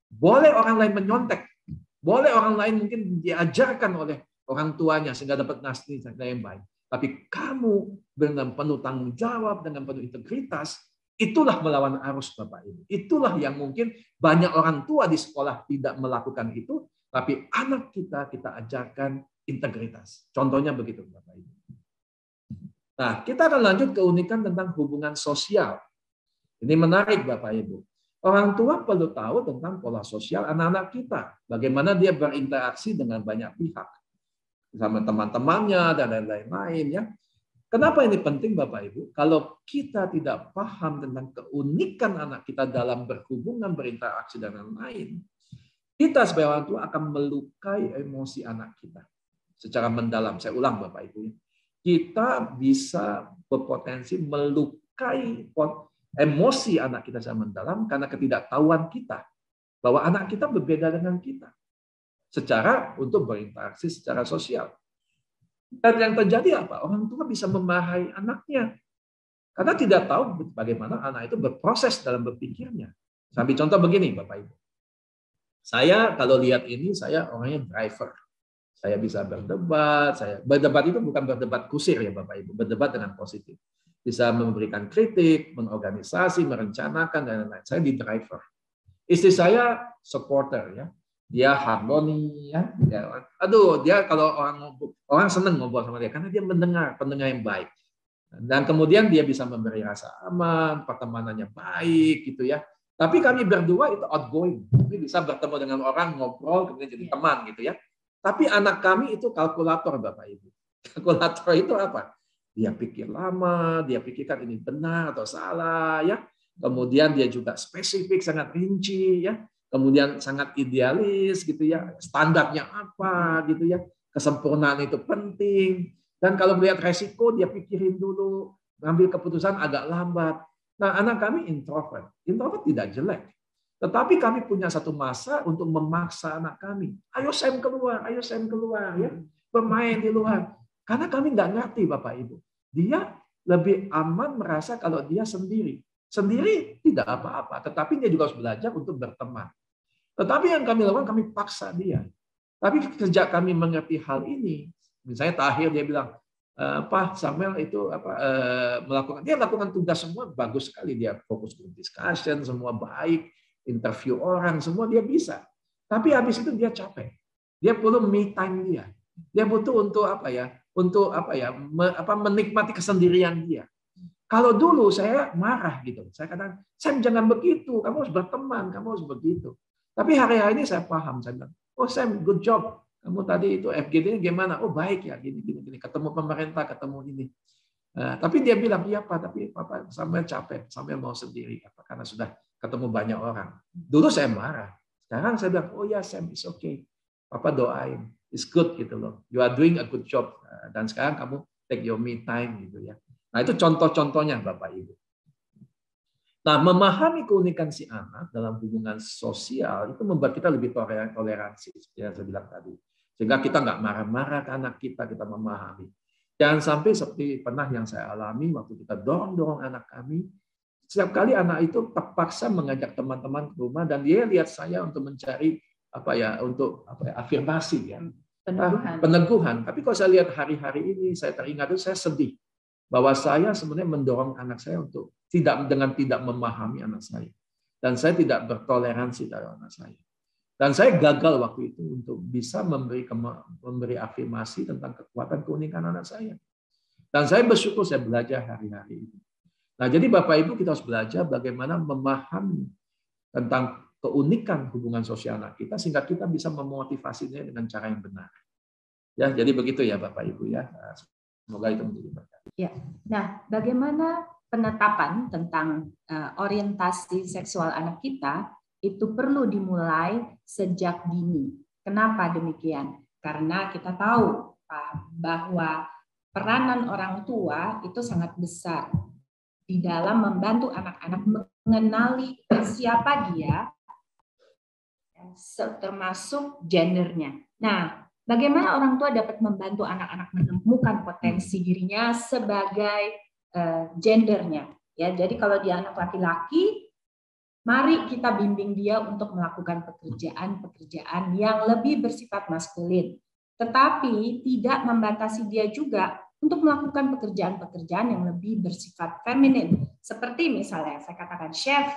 Boleh orang lain menyontek. Boleh orang lain mungkin diajarkan oleh orang tuanya sehingga dapat nilai yang baik. Tapi kamu dengan penuh tanggung jawab, dengan penuh integritas, itulah melawan arus Bapak Ibu. Itulah yang mungkin banyak orang tua di sekolah tidak melakukan itu. Tapi anak kita ajarkan integritas. Contohnya begitu, Bapak Ibu. Nah, kita akan lanjut keunikan tentang hubungan sosial. Ini menarik, Bapak Ibu. Orang tua perlu tahu tentang pola sosial anak-anak kita. Bagaimana dia berinteraksi dengan banyak pihak. Sama teman-temannya dan lain-lain. Ya. Kenapa ini penting, Bapak Ibu? Kalau kita tidak paham tentang keunikan anak kita dalam berhubungan, berinteraksi, dan lain-lain, kita sebagai orang tua akan melukai emosi anak kita secara mendalam. Saya ulang Bapak Ibu. Kita bisa berpotensi melukai emosi anak kita secara mendalam karena ketidaktahuan kita. Bahwa anak kita berbeda dengan kita. Secara untuk berinteraksi secara sosial. Dan yang terjadi apa? Orang tua bisa memarahi anaknya. Karena tidak tahu bagaimana anak itu berproses dalam berpikirnya. Sambil contoh begini Bapak Ibu. Saya kalau lihat ini, saya orangnya driver. Saya bisa berdebat. Berdebat itu bukan berdebat kusir ya Bapak Ibu. Berdebat dengan positif. bisa memberikan kritik, mengorganisasi, merencanakan, dan lain-lain. Saya di driver. Istri saya supporter, ya. Dia harmoni, ya. Aduh, dia kalau orang senang ngobrol sama dia karena dia pendengar yang baik. Dan kemudian dia bisa memberi rasa aman, pertemanannya baik, gitu ya. Tapi kami berdua itu outgoing, kami bisa bertemu dengan orang, ngobrol, kemudian jadi teman, gitu ya. Tapi anak kami itu kalkulator, Bapak Ibu. Kalkulator itu apa? Dia pikir lama, dia pikirkan ini benar atau salah, ya. Kemudian dia juga spesifik, sangat rinci, ya. Kemudian sangat idealis, gitu ya. Standarnya apa, gitu ya. Kesempurnaan itu penting. Dan kalau melihat resiko, dia pikirin dulu, ngambil keputusan agak lambat. Nah, anak kami introvert. Introvert tidak jelek. Tetapi kami punya satu masa untuk memaksa anak kami. Ayo Sam keluar, ya. Bermain di luar. Karena kami nggak ngerti, Bapak Ibu. Dia lebih aman merasa kalau dia sendiri. Sendiri tidak apa-apa, tetapi dia juga harus belajar untuk berteman. Tetapi yang kami lakukan, kami paksa dia. Tapi sejak kami mengerti hal ini, misalnya terakhir dia bilang, Pak Samuel itu melakukan tugas semua bagus sekali, dia fokus group discussion, semua baik, interview orang, semua dia bisa. Tapi habis itu dia capek. Dia perlu me time dia. Dia butuh untuk menikmati kesendirian dia. Kalau dulu saya marah gitu, saya katakan, Sam jangan begitu, kamu harus berteman, kamu harus begitu. Tapi hari-hari ini saya paham, saya bilang, oh Sam, good job, kamu tadi itu FGD-nya gimana? Oh baik ya, gini, ketemu pemerintah, ketemu ini. Tapi dia bilang, iya Pak, tapi Papa Samuel capek, Samuel mau sendiri, karena sudah ketemu banyak orang. Dulu saya marah, sekarang saya bilang, oh ya Sam, it's okay, Papa doain. It's good gitu loh. You are doing a good job. Dan sekarang kamu take your me time gitu ya. Nah, itu contoh-contohnya Bapak Ibu. Nah, memahami keunikan si anak dalam hubungan sosial itu membuat kita lebih toleransi seperti yang saya bilang tadi. Sehingga kita nggak marah-marah ke anak kita memahami. Jangan sampai seperti pernah yang saya alami waktu kita dorong-dorong anak kami. Setiap kali anak itu terpaksa mengajak teman-teman ke rumah dan dia lihat saya untuk mencari afirmasi ya, peneguhan. Tapi kalau saya lihat hari-hari ini, saya teringat itu saya sedih bahwa saya sebenarnya mendorong anak saya untuk tidak memahami anak saya, dan saya tidak bertoleransi terhadap anak saya, dan saya gagal waktu itu untuk bisa memberi afirmasi tentang kekuatan keunikan anak saya, dan saya bersyukur saya belajar hari-hari ini. Nah, jadi Bapak Ibu kita harus belajar bagaimana memahami tentang keunikan hubungan sosial anak kita sehingga kita bisa memotivasinya dengan cara yang benar. Ya, jadi begitu ya Bapak Ibu ya. Semoga itu menjadi berkat. Ya. Nah, bagaimana penetapan tentang orientasi seksual anak kita itu perlu dimulai sejak dini. Kenapa demikian? Karena kita tahu bahwa peranan orang tua itu sangat besar di dalam membantu anak-anak mengenali siapa dia, termasuk gendernya. Nah, bagaimana orang tua dapat membantu anak-anak menemukan potensi dirinya sebagai gendernya? Ya, jadi kalau dia anak laki-laki, mari kita bimbing dia untuk melakukan pekerjaan-pekerjaan yang lebih bersifat maskulin, tetapi tidak membatasi dia juga untuk melakukan pekerjaan-pekerjaan yang lebih bersifat feminin. Seperti misalnya saya katakan chef.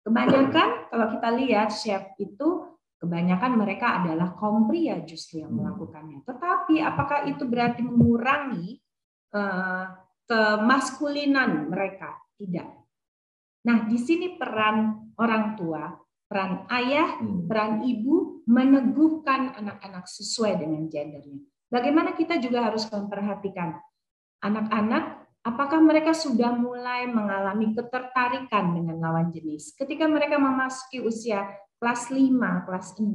Kebanyakan kalau kita lihat chef itu kebanyakan mereka adalah kaum pria justru yang melakukannya. Tetapi apakah itu berarti mengurangi kemaskulinan mereka? Tidak. Nah, di sini peran orang tua, peran ayah, peran ibu meneguhkan anak-anak sesuai dengan gendernya. Bagaimana kita juga harus memperhatikan anak-anak, apakah mereka sudah mulai mengalami ketertarikan dengan lawan jenis. Ketika mereka memasuki usia kelas 5, kelas 6,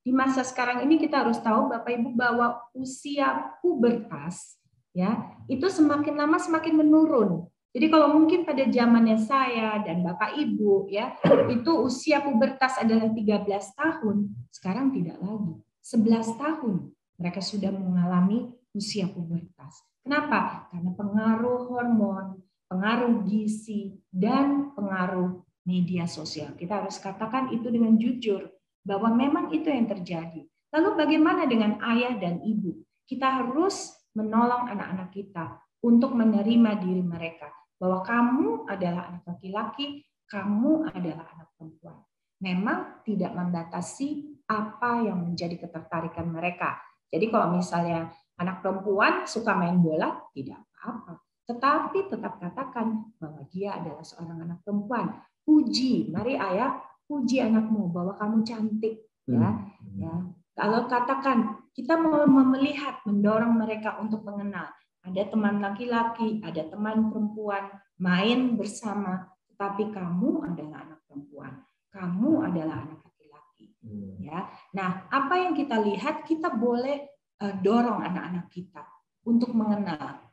di masa sekarang ini kita harus tahu Bapak Ibu bahwa usia pubertas ya, itu semakin lama semakin menurun. Jadi kalau mungkin pada zamannya saya dan Bapak Ibu ya, itu usia pubertas adalah 13 tahun, sekarang tidak lagi. 11 tahun mereka sudah mengalami usia pubertas. Kenapa? Karena pengaruh hormon, pengaruh gizi, dan pengaruh media sosial. Kita harus katakan itu dengan jujur, bahwa memang itu yang terjadi. Lalu bagaimana dengan ayah dan ibu? Kita harus menolong anak-anak kita untuk menerima diri mereka. bahwa kamu adalah anak laki-laki, kamu adalah anak perempuan. Memang tidak membatasi apa yang menjadi ketertarikan mereka. Jadi kalau misalnya anak perempuan suka main bola, tidak apa-apa. Tetapi tetap katakan bahwa dia adalah seorang anak perempuan. Puji, mari ayah, puji anakmu bahwa kamu cantik. Ya. Kalau katakan kita mau melihat, mendorong mereka untuk mengenal. Ada teman laki-laki, ada teman perempuan, main bersama. Tetapi kamu adalah anak perempuan. Kamu adalah anak laki-laki. Ya. Nah, apa yang kita lihat, kita boleh dorong anak-anak kita untuk mengenal.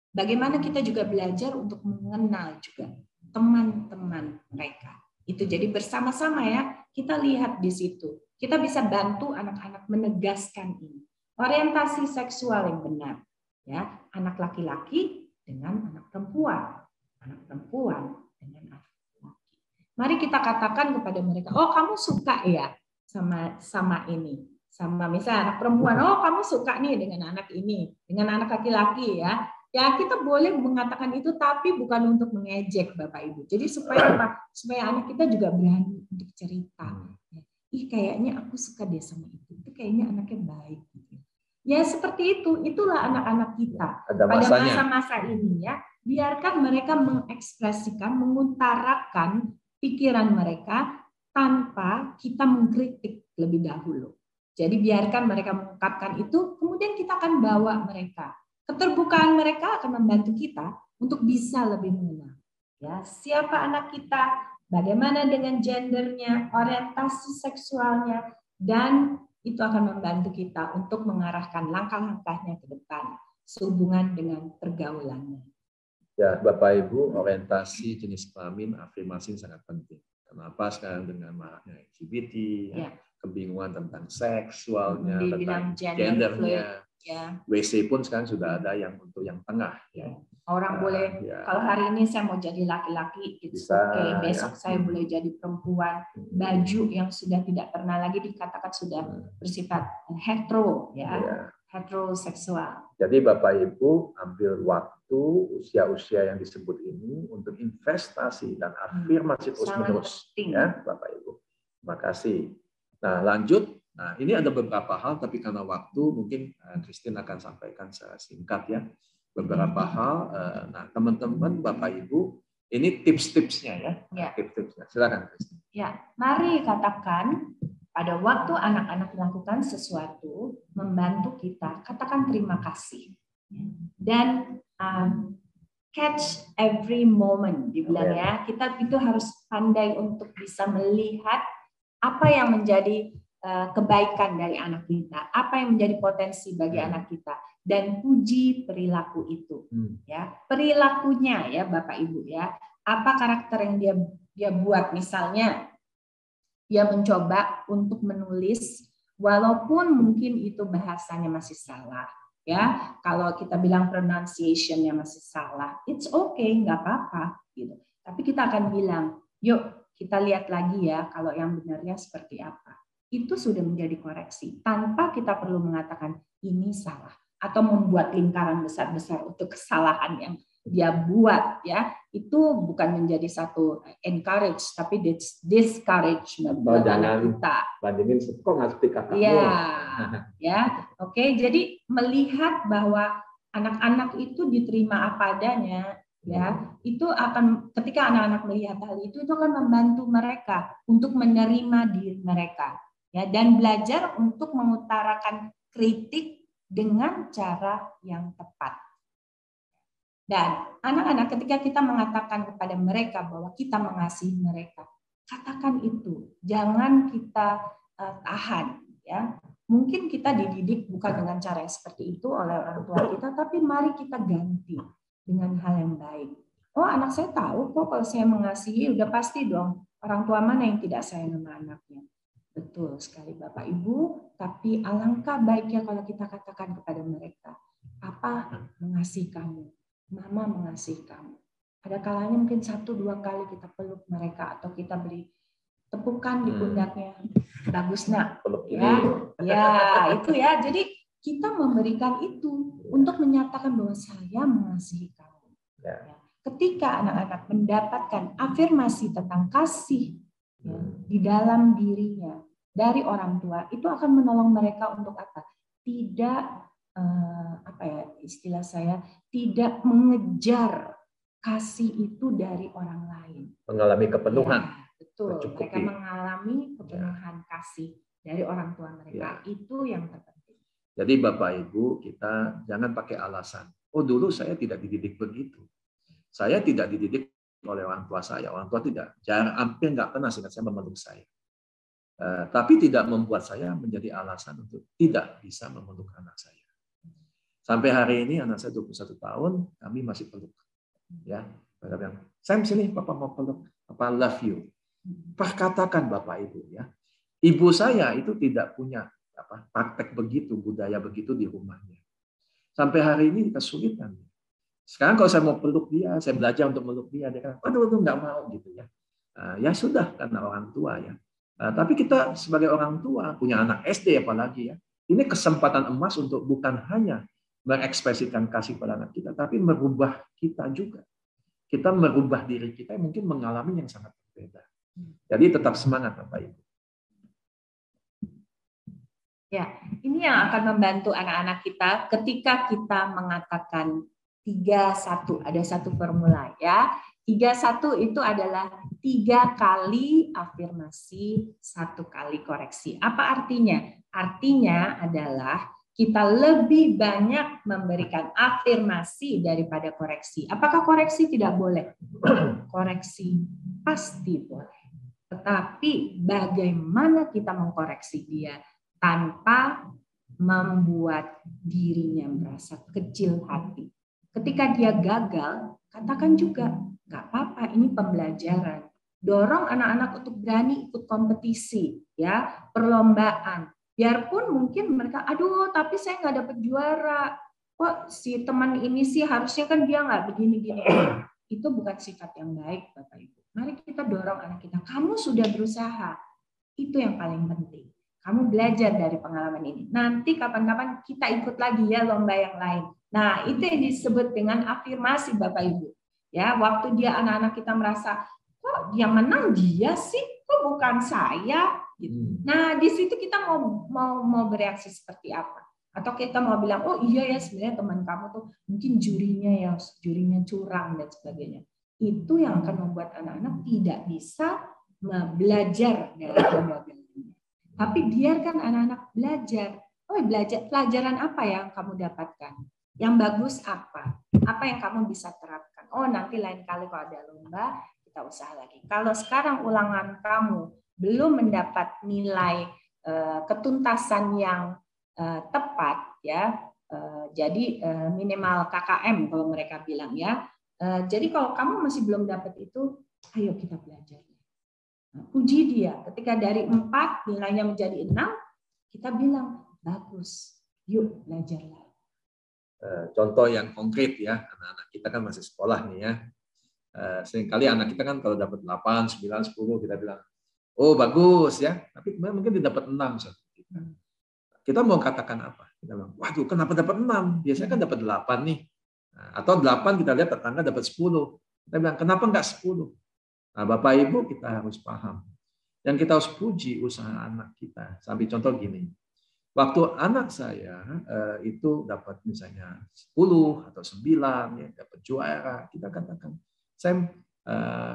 Bagaimana kita juga belajar untuk mengenal juga teman-teman mereka. Itu jadi bersama-sama ya, kita lihat di situ. Kita bisa bantu anak-anak menegaskan ini. Orientasi seksual yang benar. Ya, anak laki-laki dengan anak perempuan. Anak perempuan dengan anak laki. Mari kita katakan kepada mereka, oh kamu suka ya sama ini. Sama misalnya anak perempuan, oh kamu suka nih dengan anak ini, dengan anak laki-laki ya. Ya kita boleh mengatakan itu, tapi bukan untuk mengejek Bapak Ibu. Jadi supaya apa? Supaya anak kita juga berani untuk cerita. Ih kayaknya aku suka deh sama itu kayaknya anaknya baik. Ya seperti itu, itulah anak-anak kita. Pada masa-masa ini ya, biarkan mereka mengekspresikan, mengutarakan pikiran mereka tanpa kita mengkritik lebih dahulu. Jadi biarkan mereka mengungkapkan itu, kemudian kita akan bawa mereka. Keterbukaan mereka akan membantu kita untuk bisa lebih mengenal. Ya, siapa anak kita, bagaimana dengan gendernya, orientasi seksualnya, dan itu akan membantu kita untuk mengarahkan langkah-langkahnya ke depan sehubungan dengan pergaulannya. Ya, Bapak Ibu, orientasi jenis kelamin, afirmasi sangat penting. Kenapa sekarang dengan maraknya LGBT, ya, kebingungan tentang seksualnya, tentang gendernya. Ya. WC pun sekarang sudah ada yang untuk yang tengah. Ya. Orang boleh, kalau hari ini saya mau jadi laki-laki, it's okay. Besok saya boleh jadi perempuan. Baju yang sudah tidak pernah lagi dikatakan sudah bersifat hetero, ya. Heteroseksual. Jadi Bapak Ibu ambil waktu usia-usia yang disebut ini untuk investasi dan afirmasi terus-menerus, ya Bapak Ibu. Terima kasih. Nah lanjut. Nah, ini ada beberapa hal, tapi karena waktu mungkin Christine akan sampaikan secara singkat ya. Beberapa hal. Nah, teman-teman, Bapak Ibu, ini tips-tipsnya ya. Tips-tipsnya. Silakan Christine. Ya, mari katakan pada waktu anak-anak melakukan sesuatu, membantu kita, katakan terima kasih. Dan catch every moment, dibilang ya. Kita itu harus pandai untuk bisa melihat apa yang menjadi kebaikan dari anak kita, apa yang menjadi potensi bagi anak kita, dan puji perilaku itu, ya perilakunya ya Bapak Ibu ya, apa karakter yang dia buat, misalnya dia mencoba untuk menulis walaupun mungkin itu bahasanya masih salah, ya kalau kita bilang pronunciation-nya masih salah, it's okay, nggak apa-apa gitu, tapi kita akan bilang, yuk kita lihat lagi ya kalau yang benarnya seperti apa. Itu sudah menjadi koreksi tanpa kita perlu mengatakan ini salah atau membuat lingkaran besar-besar untuk kesalahan yang dia buat ya, itu bukan menjadi satu encourage tapi discouragement buat anak kita. Bandingin kok nggak seperti kakakmu. Ya, oke. Jadi melihat bahwa anak-anak itu diterima apa adanya. Ya, itu akan ketika anak-anak melihat hal itu akan membantu mereka untuk menerima diri mereka. Ya, dan belajar untuk mengutarakan kritik dengan cara yang tepat. Dan anak-anak ketika kita mengatakan kepada mereka bahwa kita mengasihi mereka, katakan itu, jangan kita tahan. Ya, mungkin kita dididik bukan dengan cara yang seperti itu oleh orang tua kita, tapi mari kita ganti dengan hal yang baik. Oh, anak saya tahu kok kalau saya mengasihi, udah pasti dong orang tua mana yang tidak sayang sama anaknya. Betul sekali Bapak Ibu, tapi alangkah baiknya kalau kita katakan kepada mereka, Papa mengasihi kamu, Mama mengasihi kamu. Ada kalanya mungkin 1-2 kali kita peluk mereka atau kita beri tepukan di pundaknya. Bagus nak. Ya, itu ya. Jadi kita memberikan itu untuk menyatakan bahwa saya mengasihi kamu. Ya. ketika anak-anak mendapatkan afirmasi tentang kasih ya, di dalam dirinya dari orang tua, itu akan menolong mereka untuk apa? Tidak apa ya istilah saya, tidak mengejar kasih itu dari orang lain. Mengalami kepenuhan. Ya, betul. Mereka mengalami kepenuhan kasih dari orang tua mereka. Itu yang terpenting. Jadi Bapak Ibu, kita jangan pakai alasan. Oh, dulu saya tidak dididik begitu. Saya tidak dididik oleh orang tua saya. Orang tua tidak. Hampir nggak pernah seingat saya memeluk saya. Tapi tidak membuat saya menjadi alasan untuk tidak bisa memeluk anak saya. Sampai hari ini anak saya 21 tahun, kami masih peluk. Ya, mereka bilang, Sam sini, Papa mau peluk. Papa love you. Perkatakan Bapak Ibu ya. Ibu saya itu tidak punya praktek begitu, budaya begitu di rumahnya. Sampai hari ini kesulitan. Sekarang kalau saya mau peluk dia, saya belajar untuk meluk dia, dia kata, aduh nggak mau gitu ya. Ya sudah, karena orang tua ya. Tapi kita sebagai orang tua, punya anak SD apalagi ya, ini kesempatan emas untuk bukan hanya mengekspresikan kasih pada anak kita, tapi merubah kita juga. Kita merubah diri kita yang mungkin mengalami yang sangat berbeda. Jadi tetap semangat Bapak Ibu. Ya, ini yang akan membantu anak-anak kita ketika kita mengatakan 3-1, ada satu formula ya. 3-1 itu adalah 3 kali afirmasi, 1 kali koreksi. Apa artinya? Artinya adalah kita lebih banyak memberikan afirmasi daripada koreksi. Apakah koreksi tidak boleh? Koreksi pasti boleh. Tetapi bagaimana kita mengkoreksi dia tanpa membuat dirinya merasa kecil hati. Ketika dia gagal, katakan juga, nggak apa-apa, ini pembelajaran. Dorong anak-anak untuk berani ikut kompetisi, ya, perlombaan. Biarpun mungkin mereka, aduh, tapi saya nggak dapat juara. Kok si teman ini sih harusnya kan dia nggak begini-gini. Itu bukan sifat yang baik, Bapak Ibu. Mari kita dorong anak kita. Kamu sudah berusaha. Itu yang paling penting. Kamu belajar dari pengalaman ini. Nanti kapan-kapan kita ikut lagi ya lomba yang lain. Nah, itu yang disebut dengan afirmasi Bapak Ibu. Ya, waktu dia anak-anak kita merasa, kok yang menang dia sih, kok bukan saya? Gitu. Nah, di situ kita mau bereaksi seperti apa? Atau kita mau bilang, oh iya ya sebenarnya teman kamu tuh mungkin jurinya curang dan sebagainya. Itu yang akan membuat anak-anak tidak bisa belajar dari lomba. Tapi biarkan anak-anak belajar. Oh, belajar pelajaran apa yang kamu dapatkan? Yang bagus apa? Apa yang kamu bisa terapkan? Oh, nanti lain kali kalau ada lomba, kita usaha lagi. Kalau sekarang ulangan kamu belum mendapat nilai ketuntasan yang tepat, ya. Jadi minimal KKM kalau mereka bilang ya. Jadi kalau kamu masih belum dapat itu, ayo kita belajar. Puji dia. Ketika dari 4 nilainya menjadi 6, kita bilang bagus. Yuk belajar lagi. Contoh yang konkret ya, anak-anak kita kan masih sekolah nih ya. Seringkali anak kita kan kalau dapat 8, 9, 10 kita bilang, oh bagus ya. Tapi mungkin dia dapat 6 kita mau katakan apa? Kita bilang, waduh kenapa dapat 6? Biasanya kan dapat 8 nih. Atau 8 kita lihat tetangga dapat 10. Kita bilang, kenapa enggak 10? Nah, Bapak Ibu kita harus paham. Yang kita harus puji usaha anak kita. Sampai contoh gini. Waktu anak saya itu dapat misalnya 10 atau 9, ya, dapat juara, kita katakan, Sam,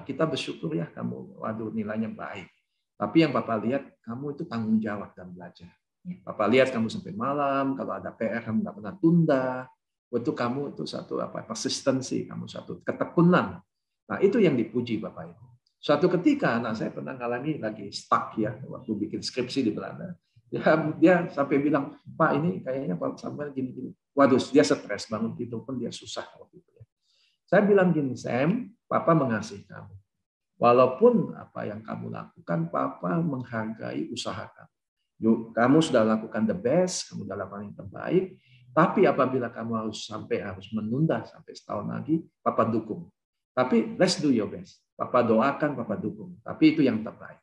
kita bersyukur ya kamu, waduh nilainya baik. Tapi yang Bapak lihat, kamu itu tanggung jawab dan belajar. Bapak lihat kamu sampai malam, kalau ada PR kamu nggak pernah tunda. Itu kamu itu satu persistensi, kamu satu ketekunan. Nah, itu yang dipuji Bapak Ibu. Suatu ketika anak saya pernah ngalami lagi stuck ya waktu bikin skripsi di Belanda. Dia sampai bilang, Pak ini kayaknya Pak Samuel gini-gini. Waduh, dia stres banget itu pun dia susah waktu itu. Saya bilang gini, Sam, Papa mengasihi kamu. Walaupun apa yang kamu lakukan, Papa menghargai usaha kamu. Yuk, kamu sudah lakukan the best, kamu sudah lakukan yang terbaik. Tapi apabila kamu harus menunda sampai setahun lagi, Papa dukung. Tapi let's do your best. Papa doakan, Papa dukung. Tapi itu yang terbaik.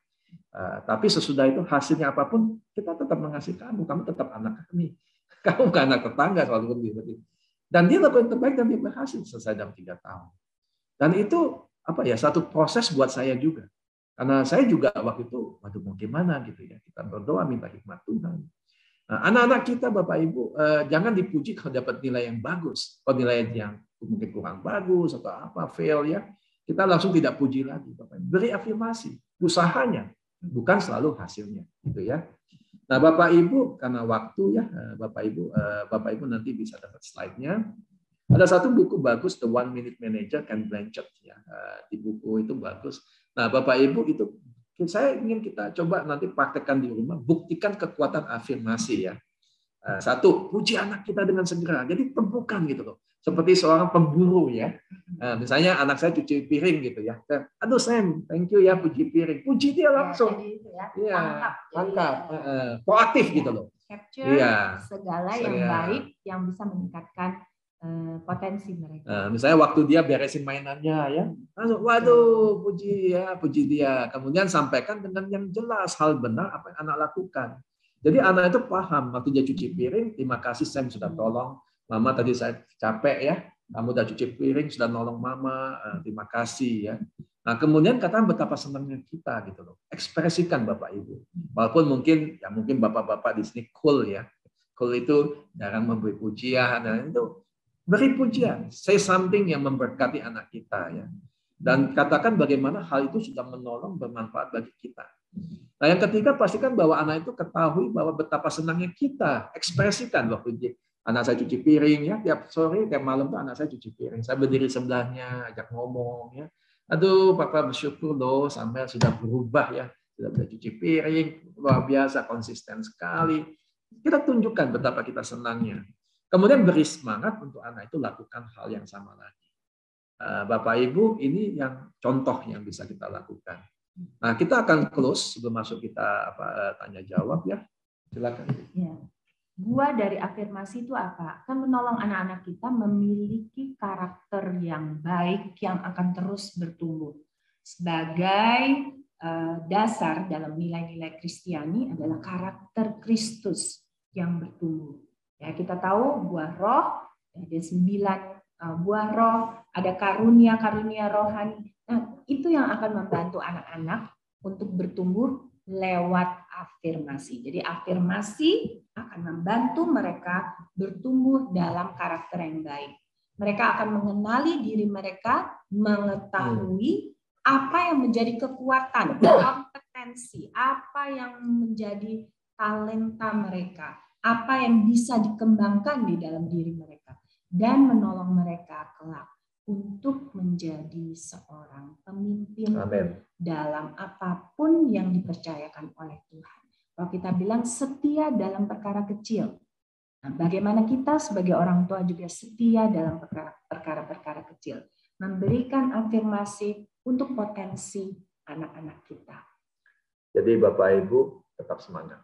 Tapi sesudah itu hasilnya apapun, kita tetap mengasihi kamu. Kamu tetap anak kami. Kamu bukan anak tetangga walaupun lebih. Dan dia lakukan yang terbaik dan dia berhasil selesai dalam 3 tahun. Dan itu apa ya, satu proses buat saya juga. Karena saya juga waktu itu, waduh mau gimana gitu ya. Kita berdoa minta hikmat Tuhan. Nah, anak-anak kita Bapak Ibu jangan dipuji kalau dapat nilai yang bagus. Kalau nilai yang mungkin kurang bagus atau apa fail ya, kita langsung tidak puji lagi Bapak Ibu. Beri afirmasi usahanya, bukan selalu hasilnya gitu ya. Nah Bapak Ibu karena waktu ya Bapak Ibu nanti bisa dapat slide-nya. Ada satu buku bagus, The One Minute Manager, Ken Blanchard ya. Di buku itu bagus. Nah, Bapak Ibu itu saya ingin kita coba nanti praktekkan di rumah, buktikan kekuatan afirmasi ya. Satu, puji anak kita dengan segera. Jadi temukan gitu loh. Seperti seorang pemburu ya. Misalnya anak saya cuci piring gitu ya. Aduh Sam, thank you ya puji piring. Puji dia langsung. Iya, tangkap. Proaktif gitu loh. Capture segala yang baik yang bisa meningkatkan potensi mereka. Misalnya waktu dia beresin mainannya ya, langsung waduh puji dia. Kemudian sampaikan dengan yang jelas hal benar apa yang anak lakukan. Jadi anak itu paham waktu dia cuci piring, terima kasih Sam sudah tolong. Mama tadi saya capek ya, kamu udah cuci piring sudah nolong mama, terima kasih ya. Nah kemudian katakan betapa senangnya kita gitu loh. Ekspresikan Bapak Ibu. Walaupun mungkin bapak-bapak di sini cool ya. Cool itu jarang memberi pujian dan itu beri pujian, say something yang memberkati anak kita ya. Dan katakan bagaimana hal itu sudah menolong bermanfaat bagi kita. Nah yang ketiga pastikan bahwa anak itu ketahui bahwa betapa senangnya kita, ekspresikan waktu anak saya cuci piring ya, tiap sore tiap malam tuh anak saya cuci piring. Saya berdiri sebelahnya, ajak ngomong ya. Aduh, Papa bersyukur loh Samuel sudah berubah ya, sudah bisa cuci piring, luar biasa konsisten sekali. Kita tunjukkan betapa kita senangnya. Kemudian beri semangat untuk anak itu lakukan hal yang sama lagi. Bapak Ibu, ini yang contoh yang bisa kita lakukan. Nah, kita akan close sebelum masuk kita tanya jawab ya. Silakan. Ya. Buah dari afirmasi itu apa? Kan menolong anak-anak kita memiliki karakter yang baik yang akan terus bertumbuh. Sebagai dasar dalam nilai-nilai Kristiani adalah karakter Kristus yang bertumbuh. Ya, kita tahu buah roh, ada 9 buah roh, ada karunia-karunia rohani. Nah, itu yang akan membantu anak-anak untuk bertumbuh lewat afirmasi. Jadi afirmasi akan membantu mereka bertumbuh dalam karakter yang baik. Mereka akan mengenali diri mereka, mengetahui apa yang menjadi kekuatan, kompetensi, apa yang menjadi talenta mereka, apa yang bisa dikembangkan di dalam diri mereka, dan menolong mereka kelak untuk menjadi seorang pemimpin dalam apapun yang dipercayakan oleh Tuhan. Kalau kita bilang setia dalam perkara kecil, nah, bagaimana kita sebagai orang tua juga setia dalam perkara-perkara kecil, memberikan afirmasi untuk potensi anak-anak kita. Jadi Bapak Ibu tetap semangat.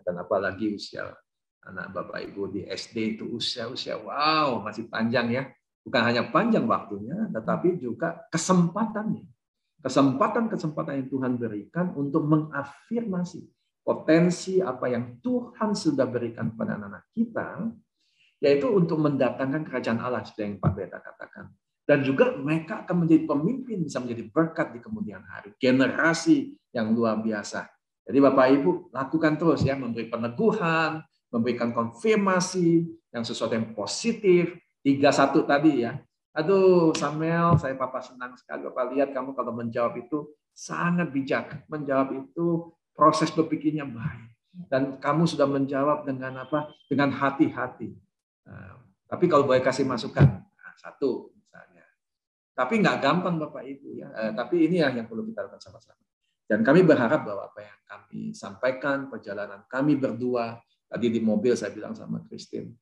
Dan apalagi usia anak Bapak Ibu di SD itu usia wow masih panjang ya. Bukan hanya panjang waktunya, tetapi juga kesempatannya. Kesempatan yang Tuhan berikan untuk mengafirmasi potensi apa yang Tuhan sudah berikan pada anak-anak kita, yaitu untuk mendatangkan kerajaan Allah seperti yang Pak Beta katakan. Dan juga mereka akan menjadi pemimpin, bisa menjadi berkat di kemudian hari. Generasi yang luar biasa. Jadi Bapak Ibu lakukan terus ya, memberi peneguhan, memberikan konfirmasi yang sesuatu yang positif. 3-1 tadi ya. Aduh Samuel, saya Papa senang sekali Bapak lihat kamu kalau menjawab itu sangat bijak. Menjawab itu proses berpikirnya baik. Dan kamu sudah menjawab dengan apa? Dengan hati-hati. Tapi kalau boleh kasih masukan, 1 misalnya. Tapi nggak gampang Bapak Ibu ya. Tapi ini yang perlu kita lakukan sama-sama. Dan kami berharap bahwa apa yang kami sampaikan, perjalanan kami berdua, tadi di mobil saya bilang sama Christine,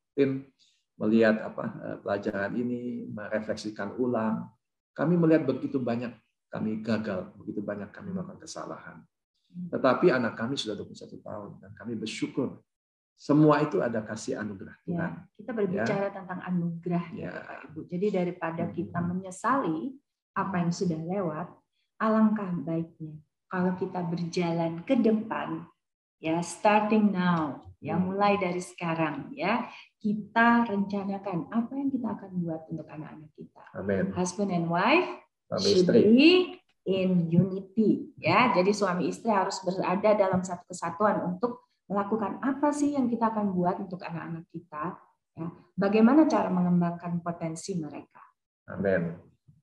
melihat pelajaran ini, merefleksikan ulang, kami melihat begitu banyak kami gagal, begitu banyak kami melakukan kesalahan. Tetapi anak kami sudah 21 tahun, dan kami bersyukur. Semua itu ada kasih anugerah Tuhan. Ya, kita berbicara tentang anugerah, ya, Bapak Ibu. Jadi daripada kita menyesali apa yang sudah lewat, alangkah baiknya kalau kita berjalan ke depan ya, starting now, ya, mulai dari sekarang, ya, kita rencanakan apa yang kita akan buat untuk anak-anak kita. Amin. Husband and wife Suami should istri. be in unity, ya. Jadi suami istri harus berada dalam satu kesatuan untuk melakukan apa sih yang kita akan buat untuk anak-anak kita, ya. Bagaimana cara mengembangkan potensi mereka. Amin.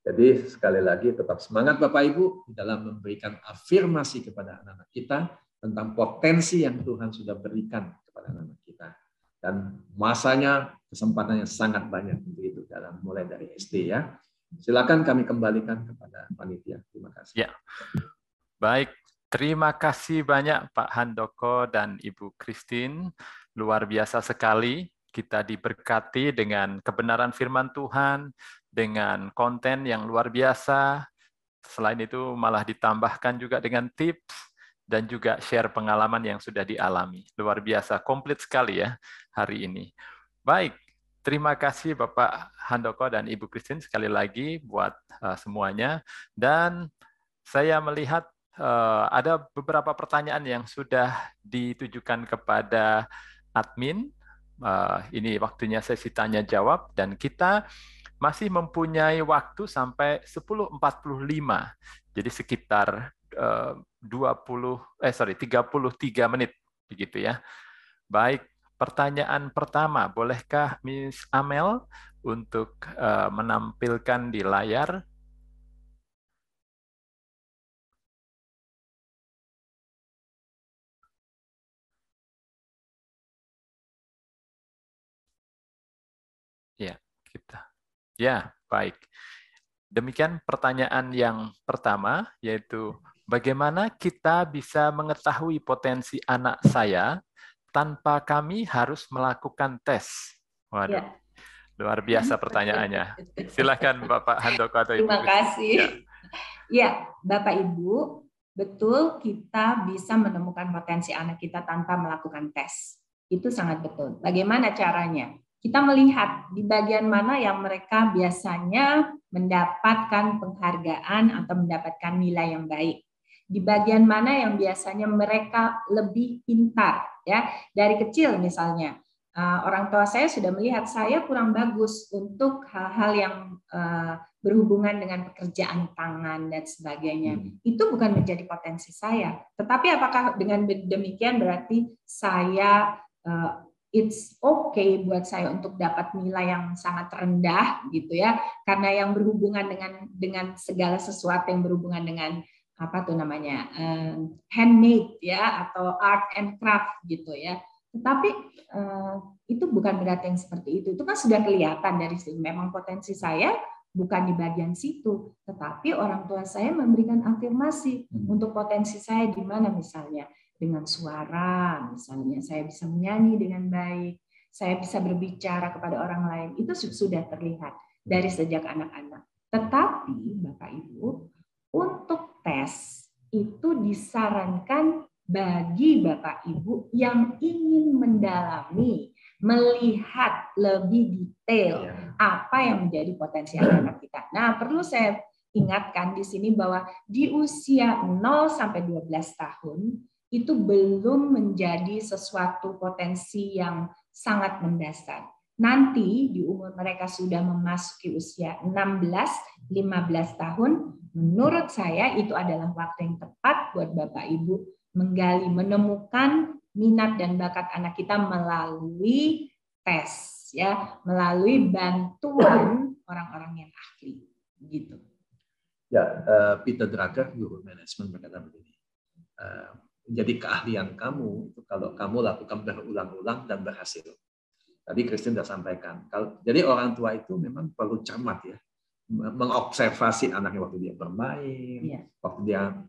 Jadi sekali lagi tetap semangat Bapak Ibu dalam memberikan afirmasi kepada anak-anak kita tentang potensi yang Tuhan sudah berikan kepada anak-anak kita. Dan masanya, kesempatannya sangat banyak untuk itu dalam mulai dari SD, ya. Silakan kami kembalikan kepada panitia. Terima kasih. Ya. Baik, terima kasih banyak Pak Handoko dan Ibu Christine. Luar biasa sekali kita diberkati dengan kebenaran firman Tuhan, dengan konten yang luar biasa. Selain itu malah ditambahkan juga dengan tips dan juga share pengalaman yang sudah dialami. Luar biasa, komplit sekali ya hari ini. Baik, terima kasih Bapak Handoko dan Ibu Christine sekali lagi buat semuanya. Dan saya melihat ada beberapa pertanyaan yang sudah ditujukan kepada admin. Ini waktunya sesi tanya jawab dan kita masih mempunyai waktu sampai 10.45. Jadi sekitar 33 menit begitu ya. Baik, pertanyaan pertama, bolehkah Miss Amel untuk menampilkan di layar? Ya, kita. Ya, baik. Demikian pertanyaan yang pertama, yaitu bagaimana kita bisa mengetahui potensi anak saya tanpa kami harus melakukan tes? Waduh, Ya. Luar biasa pertanyaannya. Silakan Bapak Handoko atau Ibu. Terima kasih. Ya, Bapak Ibu, betul kita bisa menemukan potensi anak kita tanpa melakukan tes. Itu sangat betul. Bagaimana caranya? Kita melihat di bagian mana yang mereka biasanya mendapatkan penghargaan atau mendapatkan nilai yang baik. Di bagian mana yang biasanya mereka lebih pintar, ya. Dari kecil misalnya, orang tua saya sudah melihat saya kurang bagus untuk hal-hal yang berhubungan dengan pekerjaan tangan dan sebagainya. Itu bukan menjadi potensi saya. Tetapi apakah dengan demikian berarti saya it's okay buat saya untuk dapat nilai yang sangat rendah gitu ya, karena yang berhubungan dengan segala sesuatu yang berhubungan dengan apa tuh namanya handmade ya atau art and craft gitu ya. Tetapi itu bukan berarti yang seperti itu. Itu kan sudah kelihatan dari situ. Memang potensi saya bukan di bagian situ, tetapi orang tua saya memberikan afirmasi untuk potensi saya di mana misalnya. Dengan suara, misalnya saya bisa menyanyi dengan baik, saya bisa berbicara kepada orang lain, itu sudah terlihat dari sejak anak-anak. Tetapi Bapak Ibu, untuk tes itu disarankan bagi Bapak Ibu yang ingin mendalami, melihat lebih detail apa yang menjadi potensi anak-anak kita. Nah, perlu saya ingatkan di sini bahwa di usia 0 sampai 12 tahun itu belum menjadi sesuatu potensi yang sangat mendasar. Nanti di umur mereka sudah memasuki usia 16-15 tahun, menurut saya itu adalah waktu yang tepat buat Bapak Ibu menggali, menemukan minat dan bakat anak kita melalui tes, ya, melalui bantuan orang-orang yang ahli, gitu. Ya, Peter Drucker, guru manajemen, berkata begini. Jadi keahlian kamu itu kalau kamu lakukan berulang-ulang dan berhasil. Tadi Christine sudah sampaikan. Jadi orang tua itu memang perlu cermat ya, mengobservasi anaknya waktu dia bermain, waktu dia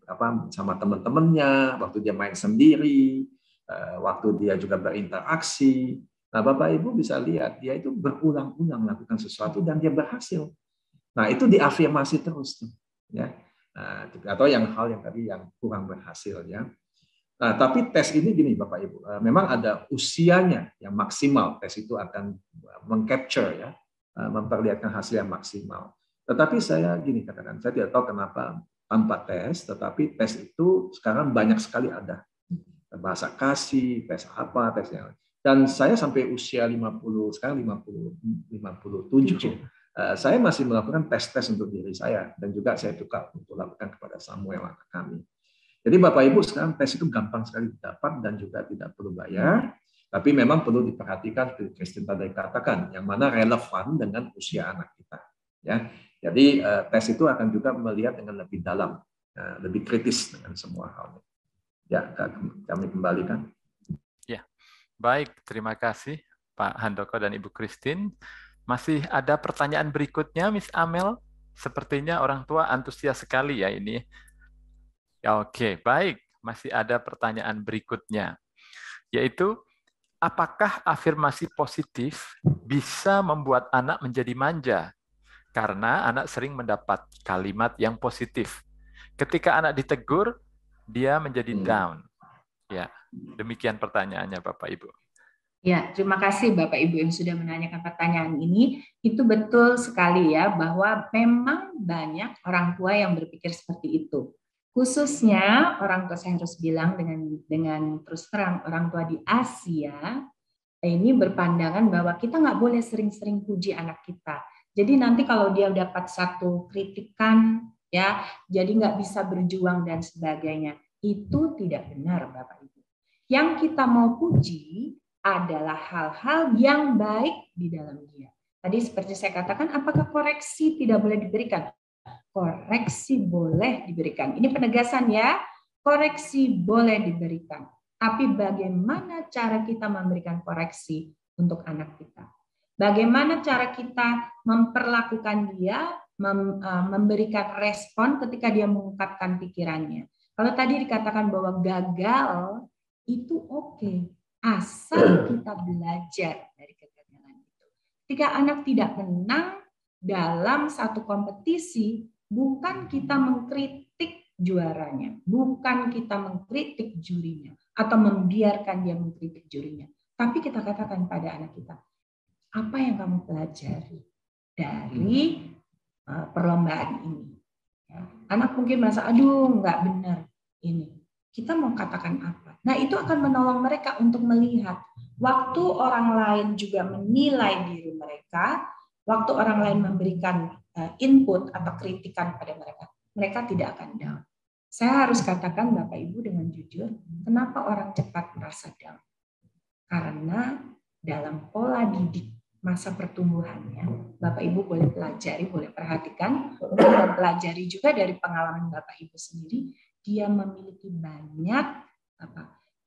sama teman-temannya, waktu dia main sendiri, waktu dia juga berinteraksi. Nah, Bapak Ibu bisa lihat dia itu berulang-ulang melakukan sesuatu dan dia berhasil. Nah, itu diafirmasi terus tuh, ya. Nah, atau hal yang tadi yang kurang berhasil ya. Nah, tapi tes ini gini Bapak Ibu, memang ada usianya yang maksimal, tes itu akan mengcapture ya, memperlihatkan hasil yang maksimal. Tetapi saya gini katakan, saya tidak tahu kenapa tanpa tes, tetapi tes itu sekarang banyak sekali ada. bahasa kasih, tes apa, tes yang. Dan saya sampai usia 50, sekarang 57, saya masih melakukan tes-tes untuk diri saya, dan juga saya tukar untuk lakukan kepada Samuel anak kami. Jadi Bapak Ibu, sekarang tes itu gampang sekali didapat dan juga tidak perlu bayar, tapi memang perlu diperhatikan seperti Christine tadi katakan, yang mana relevan dengan usia anak kita. Ya, jadi tes itu akan juga melihat dengan lebih dalam, lebih kritis dengan semua hal. Ya, kami kembalikan. Ya, baik. Terima kasih Pak Handoko dan Ibu Christine. Masih ada pertanyaan berikutnya, Miss Amel? Sepertinya orang tua antusias sekali ya ini. Ya, oke, baik. Masih ada pertanyaan berikutnya, yaitu apakah afirmasi positif bisa membuat anak menjadi manja? Karena anak sering mendapat kalimat yang positif. Ketika anak ditegur, dia menjadi down. Ya, demikian pertanyaannya Bapak Ibu. Ya, terima kasih Bapak Ibu yang sudah menanyakan pertanyaan ini. Itu betul sekali ya, bahwa memang banyak orang tua yang berpikir seperti itu. Khususnya orang tua, saya harus bilang dengan terus terang, orang tua di Asia ini berpandangan bahwa kita nggak boleh sering-sering puji anak kita. Jadi nanti kalau dia dapat satu kritikan, ya, jadi nggak bisa berjuang dan sebagainya. Itu tidak benar, Bapak Ibu. Yang kita mau puji adalah hal-hal yang baik di dalam dia. Tadi seperti saya katakan, apakah koreksi tidak boleh diberikan? Koreksi boleh diberikan. Ini penegasan ya, koreksi boleh diberikan. Tapi bagaimana cara kita memberikan koreksi untuk anak kita? Bagaimana cara kita memperlakukan dia, memberikan respon ketika dia mengungkapkan pikirannya? Kalau tadi dikatakan bahwa gagal, itu oke, asal kita belajar dari kegagalan itu. Ketika anak tidak menang dalam satu kompetisi, bukan kita mengkritik juaranya, bukan kita mengkritik jurinya, atau membiarkan dia mengkritik jurinya. Tapi kita katakan pada anak kita, apa yang kamu pelajari dari perlombaan ini? Ya. Anak mungkin merasa, aduh nggak benar ini. Kita mau katakan apa? Nah itu akan menolong mereka untuk melihat. Waktu orang lain juga menilai diri mereka, waktu orang lain memberikan input atau kritikan pada mereka, mereka tidak akan down. Saya harus katakan Bapak Ibu dengan jujur, kenapa orang cepat merasa down? Karena dalam pola didik masa pertumbuhannya, Bapak Ibu boleh pelajari, boleh perhatikan, dan pelajari juga dari pengalaman Bapak Ibu sendiri, dia memiliki banyak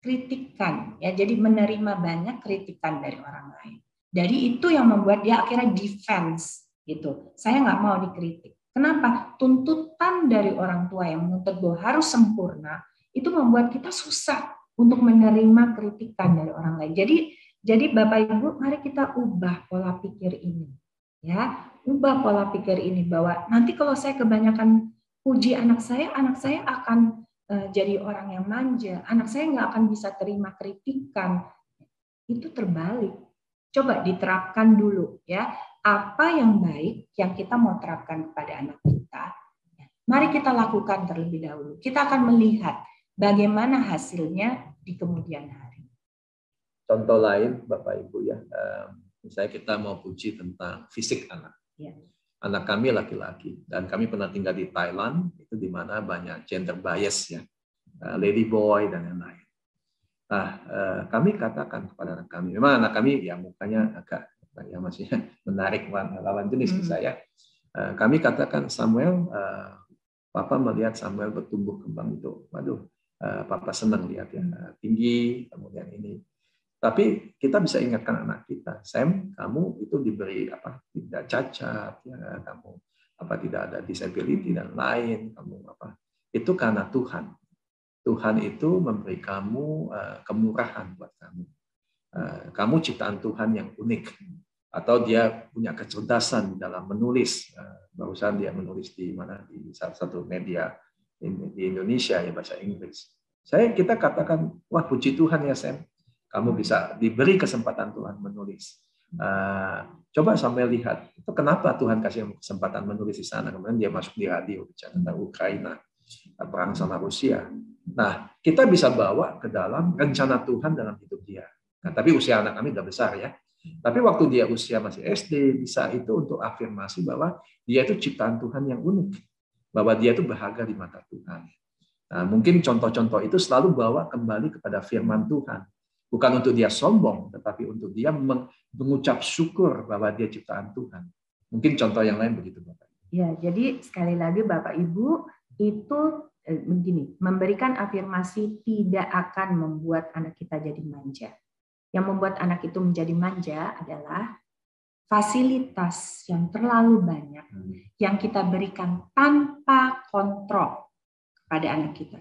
kritikan, ya, jadi menerima banyak kritikan dari orang lain. Dari itu yang membuat dia akhirnya defense, gitu. Saya nggak mau dikritik. Kenapa? Tuntutan dari orang tua yang menuntut bahwa harus sempurna, itu membuat kita susah untuk menerima kritikan dari orang lain. Jadi Bapak Ibu, mari kita ubah pola pikir ini. Ya, ubah pola pikir ini bahwa nanti kalau saya kebanyakan puji anak saya akan jadi orang yang manja. Anak saya nggak akan bisa terima kritikan. Itu terbalik. Coba diterapkan dulu ya. Apa yang baik yang kita mau terapkan kepada anak kita, mari kita lakukan terlebih dahulu. Kita akan melihat bagaimana hasilnya di kemudian hari. Contoh lain, Bapak Ibu ya, misalnya kita mau puji tentang fisik anak. Ya. Anak kami laki-laki dan kami pernah tinggal di Thailand, itu di mana banyak gender bias ya, lady boy dan lain-lain. Nah, kami katakan kepada anak kami, memang anak kami ya mukanya agak ya masih menarik lawan jenis ke saya. Kami katakan Samuel, Papa melihat Samuel bertumbuh kembang itu, waduh, Papa senang lihat ya, tinggi, kemudian ini. Tapi kita bisa ingatkan anak kita, Sam, kamu itu diberi apa? Tidak cacat, ya, kamu apa tidak ada disability dan lain, kamu apa? Itu karena Tuhan. Tuhan itu memberi kamu kemurahan buat kamu. Kamu ciptaan Tuhan yang unik. Atau dia punya kecerdasan dalam menulis. Barusan dia menulis di mana di salah satu media di Indonesia ya bahasa Inggris. Kita katakan, wah puji Tuhan ya Sam, kamu bisa diberi kesempatan Tuhan menulis. Coba sampai lihat itu kenapa Tuhan kasih kesempatan menulis di sana. Kemudian dia masuk di radio bicara tentang Ukraina. perang sama Rusia. Nah, kita bisa bawa ke dalam rencana Tuhan dalam hidup dia. Nah, tapi usia anak kami udah besar ya. Tapi waktu dia usia masih SD, bisa itu untuk afirmasi bahwa dia itu ciptaan Tuhan yang unik. Bahwa dia itu berharga di mata Tuhan. Nah, mungkin contoh-contoh itu selalu bawa kembali kepada firman Tuhan. Bukan untuk dia sombong, tetapi untuk dia mengucap syukur bahwa dia ciptaan Tuhan. Mungkin contoh yang lain begitu, Bapak. Ya, jadi sekali lagi Bapak Ibu, itu begini, memberikan afirmasi tidak akan membuat anak kita jadi manja. Yang membuat anak itu menjadi manja adalah fasilitas yang terlalu banyak yang kita berikan tanpa kontrol pada anak kita.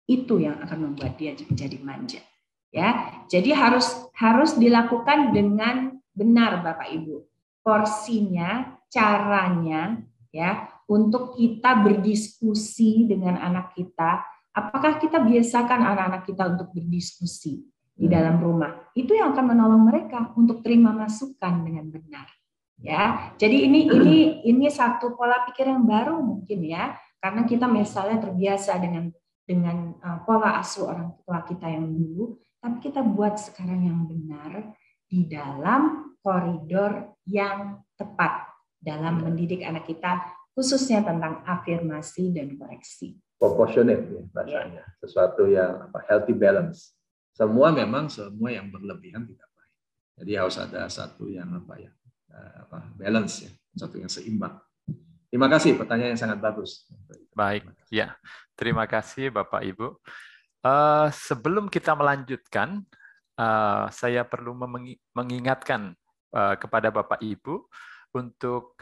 Itu yang akan membuat dia menjadi manja. Ya, jadi harus dilakukan dengan benar Bapak Ibu. Porsinya, caranya, ya, untuk kita berdiskusi dengan anak kita. Apakah kita biasakan anak-anak kita untuk berdiskusi di dalam rumah? Itu yang akan menolong mereka untuk terima masukan dengan benar. Ya, jadi ini satu pola pikir yang baru mungkin ya, karena kita misalnya terbiasa dengan pola asuh orang tua kita yang dulu, tapi kita buat sekarang yang benar di dalam koridor yang tepat dalam mendidik anak kita, khususnya tentang afirmasi dan koreksi. Proportionate ya bahasanya, sesuatu yang healthy balance. Semua yang berlebihan tidak baik. Jadi harus ada satu yang balance ya, satu yang seimbang. Terima kasih, pertanyaan yang sangat bagus. Baik, ya. Terima kasih Bapak Ibu. Sebelum kita melanjutkan, saya perlu mengingatkan kepada Bapak Ibu untuk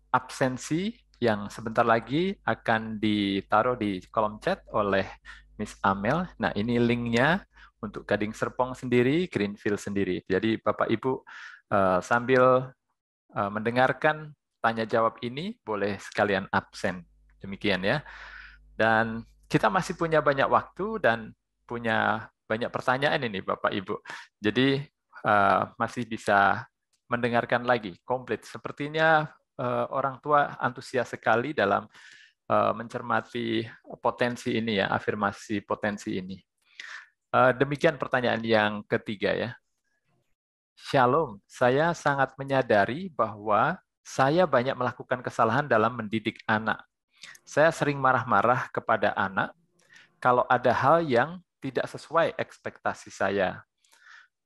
absensi yang sebentar lagi akan ditaruh di kolom chat oleh Miss Amel. Nah, ini linknya untuk Gading Serpong sendiri, Greenfield sendiri. Jadi Bapak Ibu sambil mendengarkan tanya jawab ini, boleh sekalian absen. Demikian ya. Dan kita masih punya banyak waktu dan punya banyak pertanyaan ini Bapak Ibu. Jadi masih bisa mendengarkan lagi komplit. Sepertinya orang tua antusias sekali dalam mencermati potensi ini ya, afirmasi potensi ini. Demikian pertanyaan yang ketiga ya. Shalom, saya sangat menyadari bahwa saya banyak melakukan kesalahan dalam mendidik anak. Saya sering marah-marah kepada anak kalau ada hal yang tidak sesuai ekspektasi saya.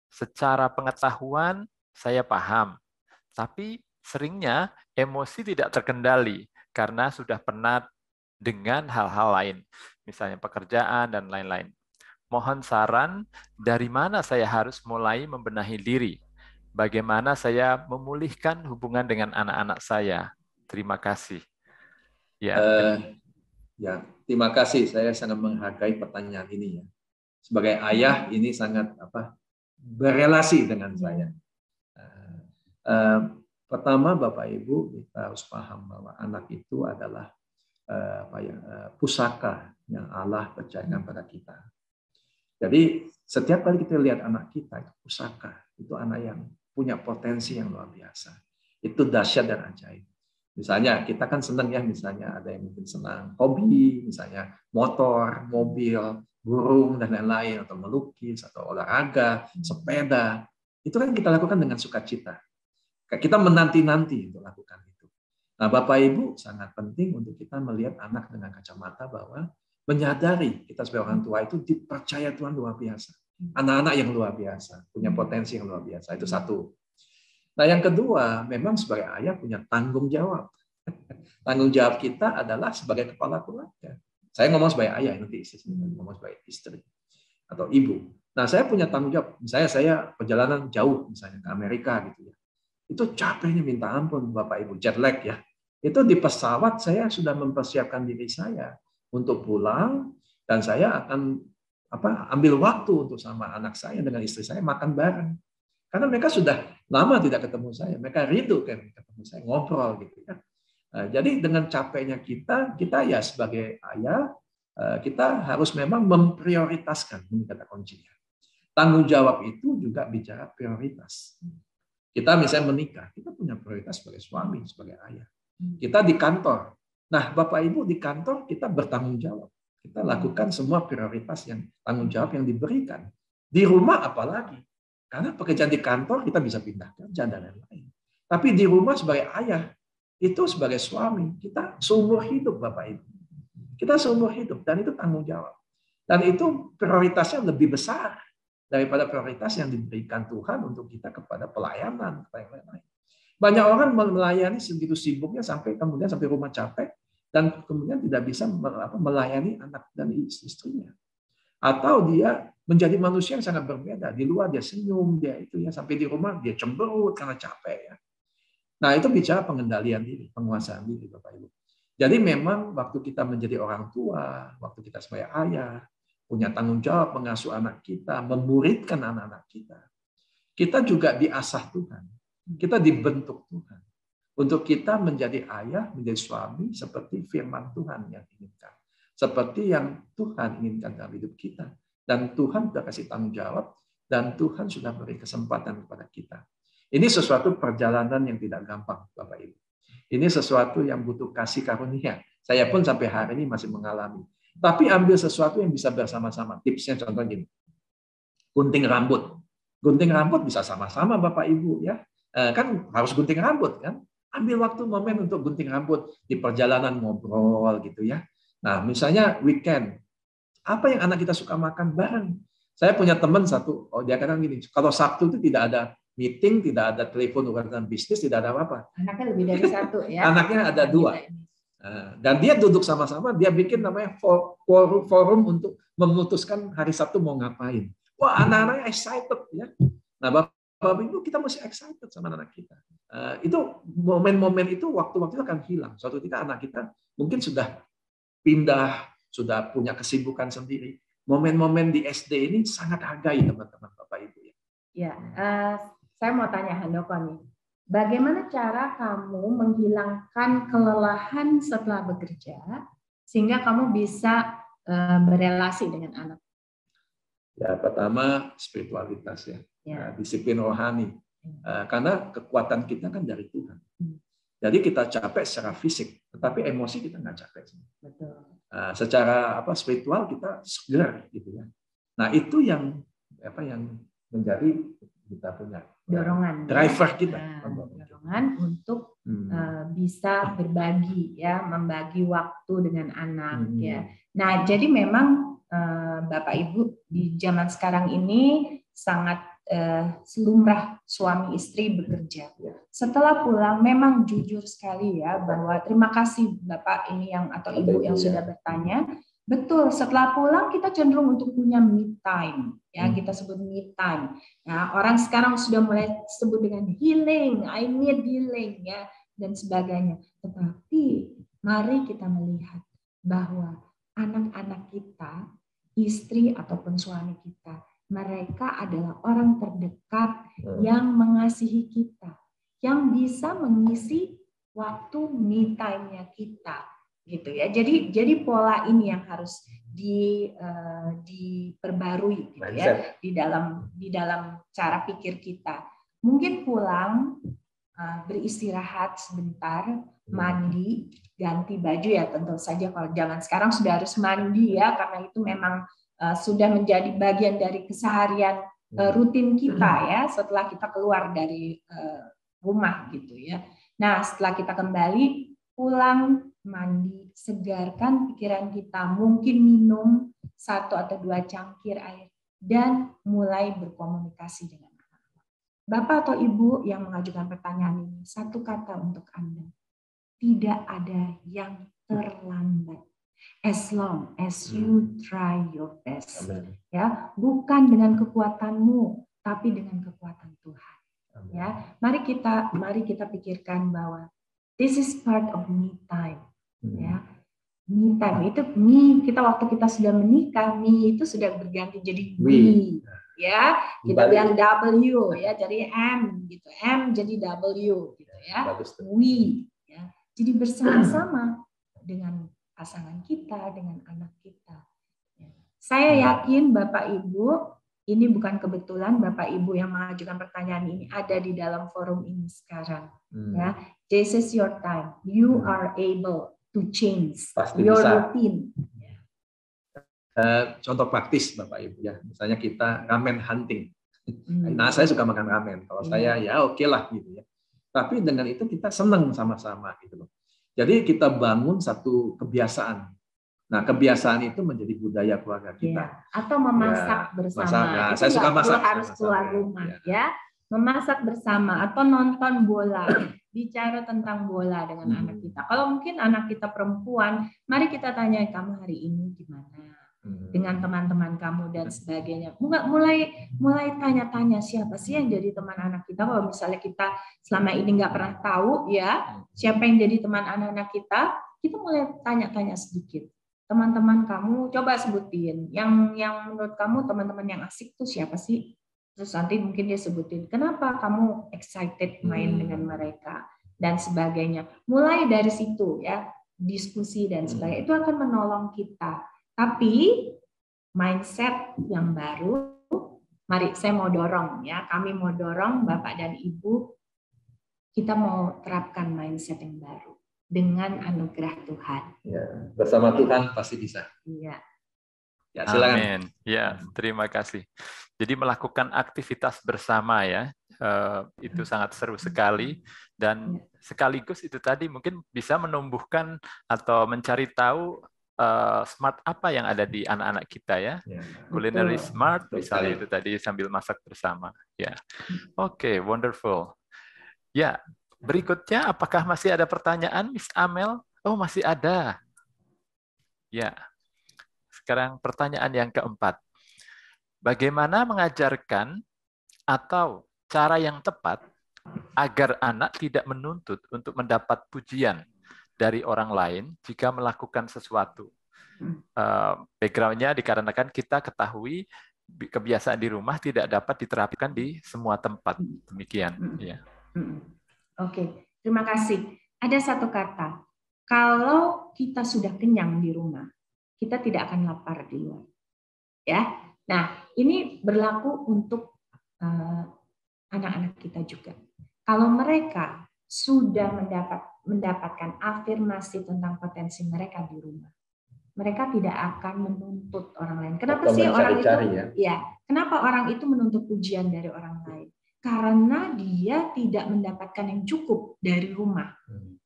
Secara pengetahuan, saya paham, tapi seringnya emosi tidak terkendali karena sudah penat dengan hal-hal lain, misalnya pekerjaan dan lain-lain. Mohon saran, dari mana saya harus mulai membenahi diri? Bagaimana saya memulihkan hubungan dengan anak-anak saya? Terima kasih. Terima kasih. Saya sangat menghargai pertanyaan ini ya. Sebagai ayah ini sangat berelasi dengan saya. Pertama, Bapak Ibu, kita harus paham bahwa anak itu adalah pusaka yang Allah percayakan pada kita. Jadi setiap kali kita lihat anak kita itu pusaka, itu anak yang punya potensi yang luar biasa. Itu dahsyat dan ajaib. Misalnya kita kan senang ya, misalnya ada yang mungkin senang hobi, misalnya motor, mobil, burung dan lain-lain, atau melukis, atau olahraga, sepeda. Itu kan kita lakukan dengan sukacita. Kita menanti-nanti untuk lakukan itu. Nah, Bapak Ibu, sangat penting untuk kita melihat anak dengan kacamata bahwa menyadari kita sebagai orang tua itu dipercaya Tuhan luar biasa. Anak-anak yang luar biasa, punya potensi yang luar biasa. Itu satu. Nah, yang kedua, memang sebagai ayah punya tanggung jawab. Tanggung jawab kita adalah sebagai kepala keluarga. Saya ngomong sebagai ayah, nanti istri ngomong sebagai istri atau ibu. Nah, saya punya tanggung jawab. Misalnya saya perjalanan jauh, misalnya ke Amerika gitu ya. Itu capeknya minta ampun, Bapak Ibu, jet lag ya. Itu di pesawat saya sudah mempersiapkan diri saya untuk pulang, dan saya akan ambil waktu untuk sama anak saya dengan istri saya makan bareng. Karena mereka sudah lama tidak ketemu saya, mereka rindu kan ketemu saya, ngobrol gitu kan. Jadi dengan capeknya kita ya sebagai ayah, kita harus memang memprioritaskan, ini kata kuncinya. Tanggung jawab itu juga bicara prioritas. Kita misalnya menikah, kita punya prioritas sebagai suami, sebagai ayah. Kita di kantor, Nah, Bapak Ibu di kantor kita bertanggung jawab. Kita lakukan semua prioritas yang tanggung jawab yang diberikan. Di rumah apalagi. Karena pekerjaan di kantor kita bisa pindah kerja dan lain-lain. Tapi di rumah sebagai ayah, itu sebagai suami, kita seumur hidup Bapak Ibu. Kita seumur hidup dan itu tanggung jawab. Dan itu prioritasnya lebih besar daripada prioritas yang diberikan Tuhan untuk kita kepada pelayanan. Banyak orang melayani segitu sibuknya sampai kemudian sampai rumah capek dan kemudian tidak bisa melayani anak dan istrinya. Atau dia menjadi manusia yang sangat berbeda. Di luar dia senyum, dia itu ya, sampai di rumah dia cemberut karena capek ya. Nah, itu bicara pengendalian diri, penguasaan diri Bapak Ibu. Jadi memang waktu kita menjadi orang tua, waktu kita sebagai ayah, punya tanggung jawab mengasuh anak kita, memuridkan anak-anak kita. Kita juga diasah Tuhan. Kita dibentuk Tuhan. Untuk kita menjadi ayah, menjadi suami seperti firman Tuhan yang inginkan. Seperti yang Tuhan inginkan dalam hidup kita. Dan Tuhan sudah kasih tanggung jawab, dan Tuhan sudah beri kesempatan kepada kita. Ini sesuatu perjalanan yang tidak gampang, Bapak Ibu. Ini sesuatu yang butuh kasih karunia. Saya pun sampai hari ini masih mengalami. Tapi ambil sesuatu yang bisa bersama-sama. Tipsnya contoh gini. Gunting rambut. Gunting rambut bisa sama-sama Bapak Ibu ya. Kan harus gunting rambut kan. Ambil waktu momen untuk gunting rambut di perjalanan ngobrol gitu ya. Nah, misalnya weekend. Apa yang anak kita suka makan bareng? Saya punya teman satu, dia kadang gini, kalau Sabtu itu tidak ada meeting, tidak ada telepon urusan bisnis, tidak ada apa-apa. Anaknya lebih dari satu ya. Anaknya ada 2. Dan dia duduk sama-sama, dia bikin namanya forum untuk memutuskan hari Sabtu mau ngapain. Wah, anak-anaknya excited ya. Nah, Bapak Ibu kita mesti excited sama anak kita. Itu momen-momen itu waktu-waktu akan hilang. Suatu ketika anak kita mungkin sudah pindah, sudah punya kesibukan sendiri. Momen-momen di SD ini sangat hargai teman-teman Bapak Ibu ya. Ya, saya mau tanya Handoko nih. Bagaimana cara kamu menghilangkan kelelahan setelah bekerja sehingga kamu bisa berelasi dengan anak? Ya, pertama spiritualitas ya. Disiplin rohani. Karena kekuatan kita kan dari Tuhan. Jadi kita capek secara fisik, tetapi emosi kita nggak capek. Betul. Secara spiritual kita segar gitu ya. Nah itu yang menjadi kita punya dorongan, driver kita. Dorongan untuk bisa berbagi ya, membagi waktu dengan anak ya. Nah jadi memang Bapak Ibu di zaman sekarang ini sangat selumrah suami istri bekerja. Setelah pulang memang jujur sekali ya bahwa terima kasih Bapak ini yang atau Ibu yang sudah bertanya. Betul, setelah pulang kita cenderung untuk punya me time ya, kita sebut me time. Nah, orang sekarang sudah mulai sebut dengan healing, I need healing ya dan sebagainya. Tetapi mari kita melihat bahwa anak-anak kita, istri ataupun suami kita, mereka adalah orang terdekat yang mengasihi kita, yang bisa mengisi waktu me time-nya kita, gitu ya. Jadi pola ini yang harus diperbarui, gitu ya, di dalam cara pikir kita. Mungkin pulang, beristirahat sebentar, mandi, ganti baju ya tentu saja. Kalau zaman sekarang sudah harus mandi ya, karena itu memang sudah menjadi bagian dari keseharian rutin kita ya setelah kita keluar dari rumah gitu ya. Nah setelah kita kembali pulang mandi, segarkan pikiran kita, mungkin minum 1 atau 2 cangkir air dan mulai berkomunikasi dengan anak-anak. Bapak atau Ibu yang mengajukan pertanyaan ini, satu kata untuk Anda, tidak ada yang terlambat. As long as you try your best. Amen. Ya, bukan dengan kekuatanmu, tapi dengan kekuatan Tuhan. Amen. Ya, mari kita pikirkan bahwa this is part of me time. Ya, me time itu kita waktu kita sudah menikah, me itu sudah berganti jadi we. Ya, kita bilang W ya, jadi M gitu, M jadi W gitu ya. We. Ya, jadi bersama-sama dengan pasangan kita, dengan anak kita. Saya yakin Bapak Ibu, ini bukan kebetulan Bapak Ibu yang mengajukan pertanyaan ini ada di dalam forum ini sekarang. Ya, this is your time. You are able to change Pasti your bisa. routine? Contoh praktis Bapak Ibu ya, misalnya kita ramen hunting. Nah, saya suka makan ramen. Kalau saya ya oke lah gitu ya. Tapi dengan itu kita senang sama-sama gitu loh. Jadi kita bangun satu kebiasaan. Nah, kebiasaan itu menjadi budaya keluarga kita. Ya. Atau memasak bersama. Nah, itu saya suka masak. Harus keluar rumah ya. Memasak bersama atau nonton bola. Bicara tentang bola dengan anak kita. Kalau mungkin anak kita perempuan, mari kita tanya, kamu hari ini gimana? Dengan teman-teman kamu dan sebagainya. Mulai tanya-tanya siapa sih yang jadi teman anak kita. Kalau misalnya kita selama ini nggak pernah tahu ya siapa yang jadi teman anak-anak kita mulai tanya-tanya sedikit. Teman-teman kamu coba sebutin yang menurut kamu teman-teman yang asik tuh siapa sih? Terus nanti mungkin dia sebutin kenapa kamu excited main dengan mereka dan sebagainya. Mulai dari situ ya diskusi dan sebagainya itu akan menolong kita. Tapi mindset yang baru, mari saya mau dorong ya, kami mau dorong Bapak dan Ibu, kita mau terapkan mindset yang baru dengan anugerah Tuhan. Ya, bersama Tuhan pasti bisa. Iya. Ya, silakan. Amin. Ya, terima kasih. Jadi melakukan aktivitas bersama ya, itu sangat seru sekali dan sekaligus itu tadi mungkin bisa menumbuhkan atau mencari tahu smart apa yang ada di anak-anak kita ya. Culinary smart misalnya itu tadi sambil masak bersama. Ya. Oke, wonderful. Ya, berikutnya apakah masih ada pertanyaan Miss Amel? Oh, masih ada. Ya. Sekarang pertanyaan yang keempat. Bagaimana mengajarkan atau cara yang tepat agar anak tidak menuntut untuk mendapat pujian dari orang lain jika melakukan sesuatu. Background-nya dikarenakan kita ketahui kebiasaan di rumah tidak dapat diterapkan di semua tempat. Demikian. Ya. Oke, terima kasih. Ada satu kata, kalau kita sudah kenyang di rumah, kita tidak akan lapar di luar. Ya, nah ini berlaku untuk anak-anak kita juga. Kalau mereka sudah mendapatkan afirmasi tentang potensi mereka di rumah, mereka tidak akan menuntut orang lain. Kenapa sih orang itu? Ya, kenapa orang itu menuntut pujian dari orang lain? Karena dia tidak mendapatkan yang cukup dari rumah.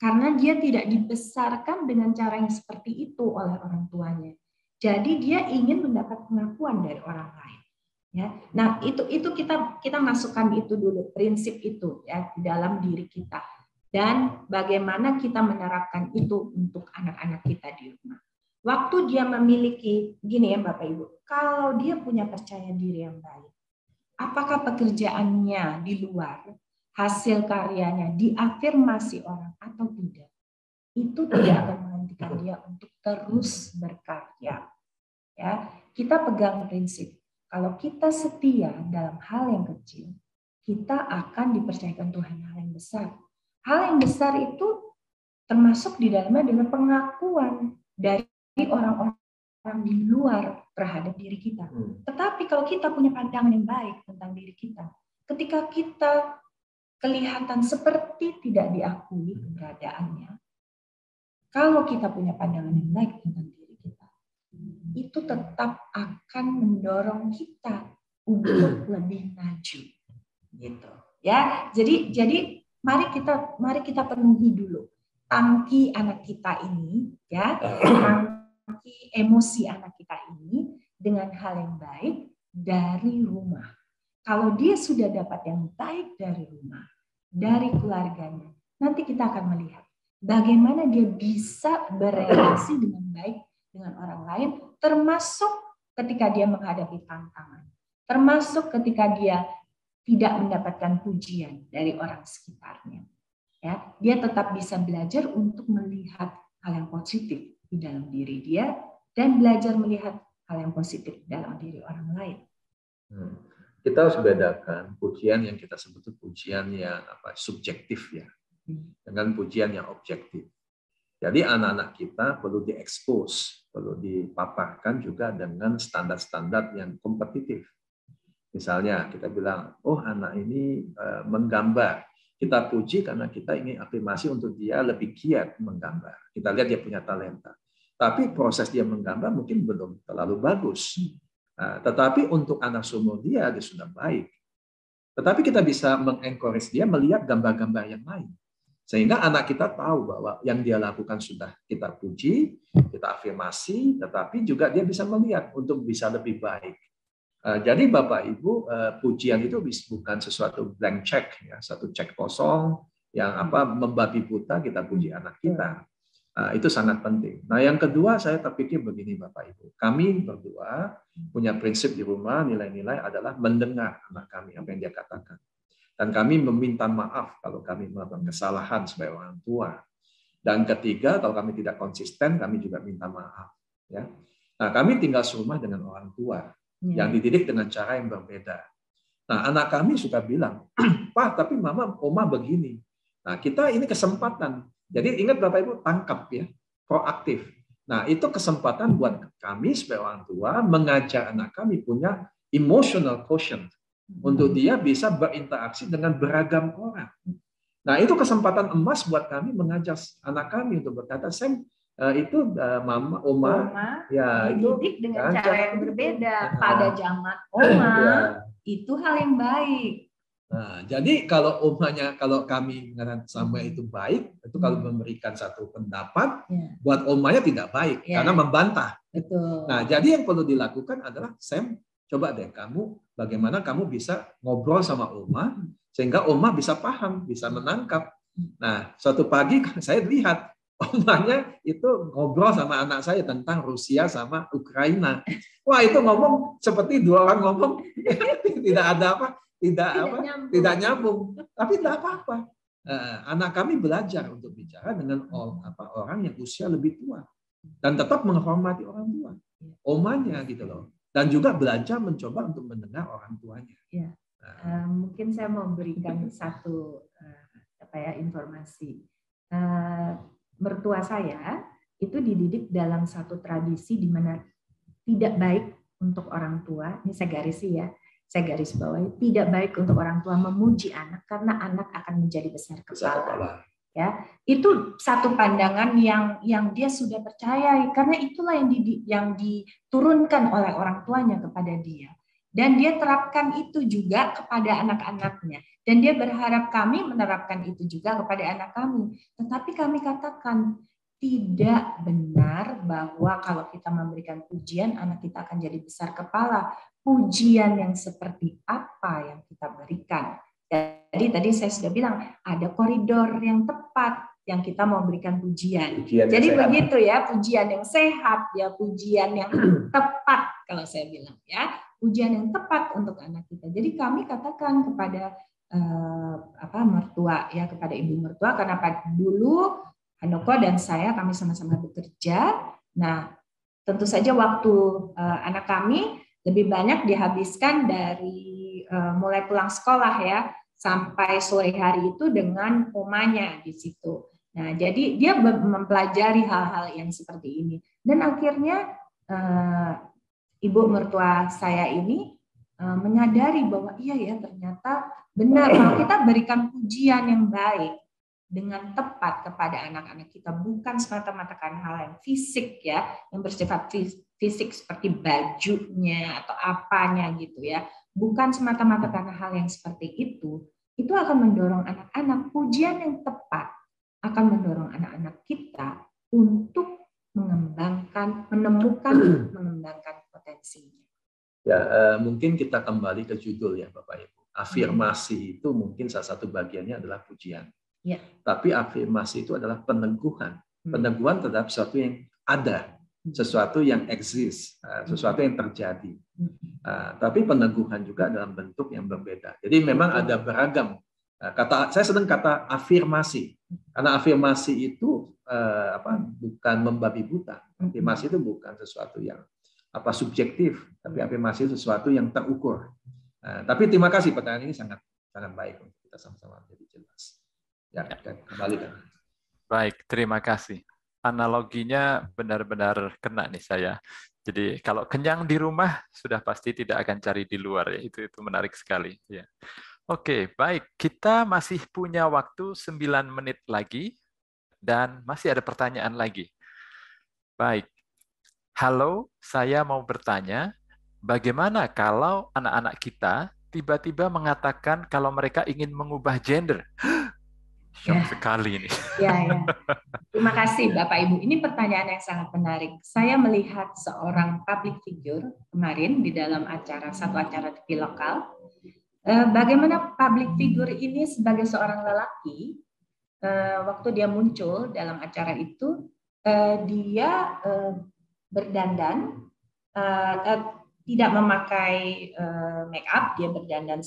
Karena dia tidak dibesarkan dengan cara yang seperti itu oleh orang tuanya. Jadi dia ingin mendapat pengakuan dari orang lain. Ya, nah itu kita masukkan itu dulu, prinsip itu ya di dalam diri kita. Dan bagaimana kita menerapkan itu untuk anak-anak kita di rumah. Waktu dia memiliki, gini ya Bapak Ibu, kalau dia punya percaya diri yang baik, apakah pekerjaannya di luar, hasil karyanya diafirmasi orang atau tidak, itu tidak akan menghentikan dia untuk terus berkarya. Ya, kita pegang prinsip, kalau kita setia dalam hal yang kecil, kita akan dipercayakan Tuhan hal yang besar. Hal yang besar itu termasuk di dalamnya adalah pengakuan dari orang-orang di luar terhadap diri kita. Tetapi kalau kita punya pandangan yang baik tentang diri kita, ketika kita kelihatan seperti tidak diakui keberadaannya, kalau kita punya pandangan yang baik tentang diri kita, itu tetap akan mendorong kita untuk lebih maju, gitu. Ya, jadi mari kita penuhi dulu tangki anak kita ini, ya, tangki emosi anak kita ini dengan hal yang baik dari rumah. Kalau dia sudah dapat yang baik dari rumah, dari keluarganya, nanti kita akan melihat bagaimana dia bisa berelasi dengan baik dengan orang lain, termasuk ketika dia menghadapi tantangan, termasuk ketika dia tidak mendapatkan pujian dari orang sekitarnya. Ya, dia tetap bisa belajar untuk melihat hal yang positif di dalam diri dia dan belajar melihat hal yang positif dalam diri orang lain. Kita harus bedakan pujian yang kita sebut pujian yang subjektif ya, dengan pujian yang objektif. Jadi anak-anak kita perlu diekspos, perlu dipaparkan juga dengan standar-standar yang kompetitif. Misalnya kita bilang, oh anak ini menggambar, Kita puji karena kita ingin afirmasi untuk dia lebih giat menggambar. Kita lihat dia punya talenta. Tapi proses dia menggambar mungkin belum terlalu bagus. Nah, tetapi untuk anak seumur dia sudah baik. Tetapi kita bisa mengencourage dia melihat gambar-gambar yang lain. Sehingga anak kita tahu bahwa yang dia lakukan sudah kita puji, kita afirmasi, tetapi juga dia bisa melihat untuk bisa lebih baik. Jadi Bapak Ibu, pujian itu bukan sesuatu blank check, ya, satu cek kosong yang membabi buta kita puji anak kita. Itu sangat penting. Nah, yang kedua saya terpikir begini Bapak Ibu. Kami berdua punya prinsip di rumah, nilai-nilai adalah mendengar anak kami apa yang dia katakan. Dan kami meminta maaf kalau kami melakukan kesalahan sebagai orang tua. Dan ketiga, kalau kami tidak konsisten, kami juga minta maaf. Ya. Nah, kami tinggal serumah dengan orang tua yang dididik dengan cara yang berbeda. Nah, anak kami suka bilang, Pak, tapi Mama, Oma begini. Nah, kita ini kesempatan. Jadi ingat Bapak Ibu, tangkap ya, proaktif. Nah, itu kesempatan buat kami sebagai orang tua mengajar anak kami punya emotional quotient untuk dia bisa berinteraksi dengan beragam orang. Nah, itu kesempatan emas buat kami mengajar anak kami untuk berkata, Sam, itu Mama, Oma ya dididik dengan cara yang berbeda pada zaman Oma, itu hal yang baik. Nah, jadi kalau omanya, kalau kami mengatakan sama itu baik, itu kalau memberikan satu pendapat, buat omanya tidak baik karena membantah. Betul. Nah, jadi yang perlu dilakukan adalah, Sam, coba deh kamu, bagaimana kamu bisa ngobrol sama oma, sehingga oma bisa paham, bisa menangkap. Nah, suatu pagi saya lihat omanya itu ngobrol sama anak saya tentang Rusia sama Ukraina. Wah, itu ngomong seperti dua orang ngomong, tidak ada apa. Tidak nyambung, tapi tidak apa-apa. Anak kami belajar untuk bicara dengan orang yang usia lebih tua dan tetap menghormati orang tua, omanya gitu loh, dan juga belajar mencoba untuk mendengar orang tuanya. Ya. Mungkin saya mau berikan satu informasi. Mertua saya itu dididik dalam satu tradisi di mana tidak baik untuk orang tua. Ini saya garis bawahi, tidak baik untuk orang tua memuji anak karena anak akan menjadi besar kepala. Ya, itu satu pandangan yang dia sudah percayai karena itulah yang diturunkan oleh orang tuanya kepada dia. Dan dia terapkan itu juga kepada anak-anaknya. Dan dia berharap kami menerapkan itu juga kepada anak kami. Tetapi kami katakan tidak benar bahwa kalau kita memberikan pujian anak kita akan jadi besar kepala. Pujian yang seperti apa yang kita berikan. Jadi tadi saya sudah bilang ada koridor yang tepat yang kita mau berikan pujian. Jadi begitu ya, pujian yang sehat ya, pujian yang tepat kalau saya bilang ya, pujian yang tepat untuk anak kita. Jadi kami katakan kepada mertua ya, kepada ibu mertua karena dulu Handoko dan saya kami sama-sama bekerja. Nah, tentu saja waktu anak kami lebih banyak dihabiskan dari mulai pulang sekolah ya sampai sore hari itu dengan omanya di situ. Nah, jadi dia mempelajari hal-hal yang seperti ini dan akhirnya ibu mertua saya ini menyadari bahwa iya ya ternyata benar kalau kita berikan pujian yang baik dengan tepat kepada anak-anak kita bukan semata-mata karena hal yang fisik ya yang bersifat fisik seperti bajunya atau apanya gitu ya, bukan semata-mata karena hal yang seperti itu akan mendorong anak-anak. Pujian yang tepat akan mendorong anak-anak kita untuk mengembangkan potensinya. Ya, mungkin kita kembali ke judul ya Bapak Ibu. Afirmasi itu mungkin salah satu bagiannya adalah pujian. Ya. Tapi afirmasi itu adalah peneguhan. Peneguhan terhadap sesuatu yang ada, sesuatu yang eksis, sesuatu yang terjadi. Tapi peneguhan juga dalam bentuk yang berbeda. Jadi memang ada beragam. Saya senang kata afirmasi. Karena afirmasi itu bukan membabi buta. Afirmasi itu bukan sesuatu yang subjektif, tapi afirmasi itu sesuatu yang terukur. Tapi terima kasih, pertanyaan ini sangat baik untuk kita sama-sama jadi jelas. Ya, kembali kan. Baik, terima kasih. Analoginya benar-benar kena nih saya. Jadi kalau kenyang di rumah sudah pasti tidak akan cari di luar ya. Itu menarik sekali ya. Oke, baik. Kita masih punya waktu 9 menit lagi dan masih ada pertanyaan lagi. Baik. Halo, saya mau bertanya, bagaimana kalau anak-anak kita tiba-tiba mengatakan kalau mereka ingin mengubah gender? Shock sekali ini. Ya. Terima kasih Bapak Ibu. Ini pertanyaan yang sangat menarik. Saya melihat seorang public figure kemarin di dalam satu acara TV lokal. Bagaimana public figure ini sebagai seorang lelaki, waktu dia muncul dalam acara itu, dia berdandan, tidak memakai make up, dia berdandan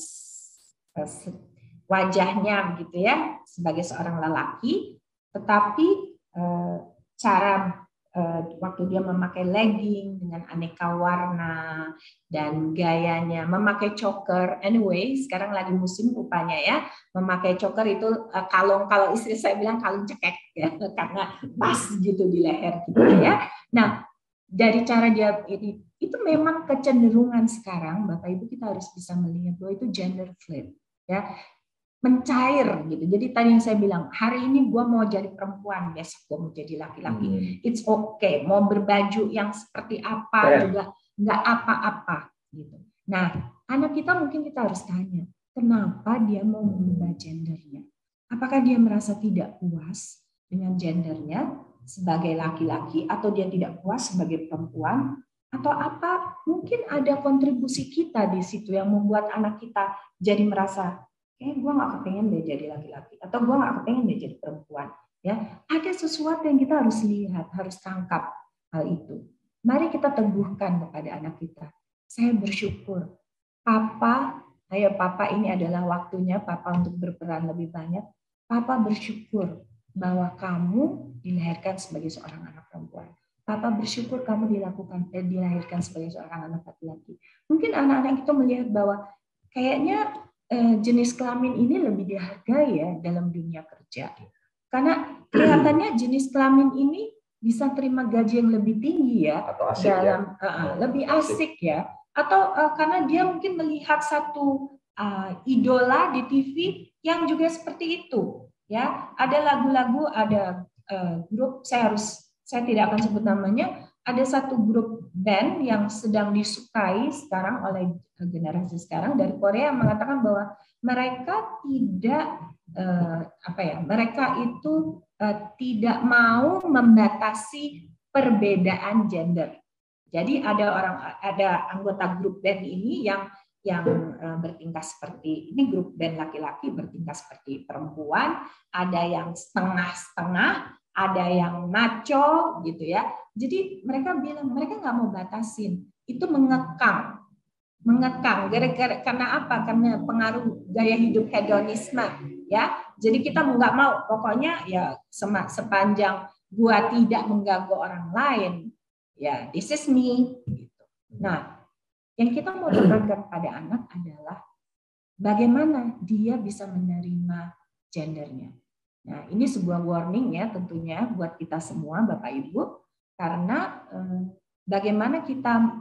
wajahnya begitu ya sebagai seorang lelaki, tetapi cara waktu dia memakai legging dengan aneka warna dan gayanya, memakai choker, anyway sekarang lagi musim rupanya ya, memakai choker itu kalung, kalau istri saya bilang kalung cekek ya, karena pas gitu di leher gitu ya. Nah dari cara dia ini, itu memang kecenderungan sekarang Bapak Ibu kita harus bisa melihat bahwa itu gender fluid ya, mencair gitu. Jadi tadi yang saya bilang, hari ini gue mau jadi perempuan, besok gue mau jadi laki-laki. It's okay. Mau berbaju yang seperti apa juga nggak apa-apa gitu. Nah, anak kita mungkin kita harus tanya, kenapa dia mau mengubah gendernya? Apakah dia merasa tidak puas dengan gendernya sebagai laki-laki, atau dia tidak puas sebagai perempuan, atau apa? Mungkin ada kontribusi kita di situ yang membuat anak kita jadi merasa gue nggak kepengen dia jadi laki-laki, atau gue nggak kepengen dia jadi perempuan. Ya, ada sesuatu yang kita harus lihat, harus tangkap hal itu. Mari kita teguhkan kepada anak kita. Saya bersyukur, Papa, ayo Papa, ini adalah waktunya Papa untuk berperan lebih banyak. Papa bersyukur bahwa kamu dilahirkan sebagai seorang anak perempuan. Papa bersyukur kamu dilahirkan sebagai seorang anak laki-laki. Mungkin anak-anak itu melihat bahwa kayaknya jenis kelamin ini lebih dihargai ya dalam dunia kerja. Karena kelihatannya jenis kelamin ini bisa terima gaji yang lebih tinggi ya, atau asik dalam ya. Lebih asik ya, atau karena dia mungkin melihat satu idola di TV yang juga seperti itu ya. Ada lagu-lagu, ada grup, saya tidak akan sebut namanya. Ada satu grup band yang sedang disukai sekarang oleh generasi sekarang dari Korea yang mengatakan bahwa mereka tidak mereka itu tidak mau membatasi perbedaan gender. Jadi ada anggota grup band ini yang bertingkah seperti ini, grup band laki-laki bertingkah seperti perempuan, ada yang setengah-setengah, ada yang maco gitu ya. Jadi mereka bilang mereka nggak mau batasin, itu mengekang. Gara-gara karena apa? Karena pengaruh gaya hidup hedonisme ya. Jadi kita nggak mau, pokoknya ya sepanjang gua tidak mengganggu orang lain, ya this is me. Gitu. Nah, yang kita mau tekankan pada anak adalah bagaimana dia bisa menerima gendernya. Nah, ini sebuah warning ya tentunya buat kita semua Bapak Ibu, karena bagaimana kita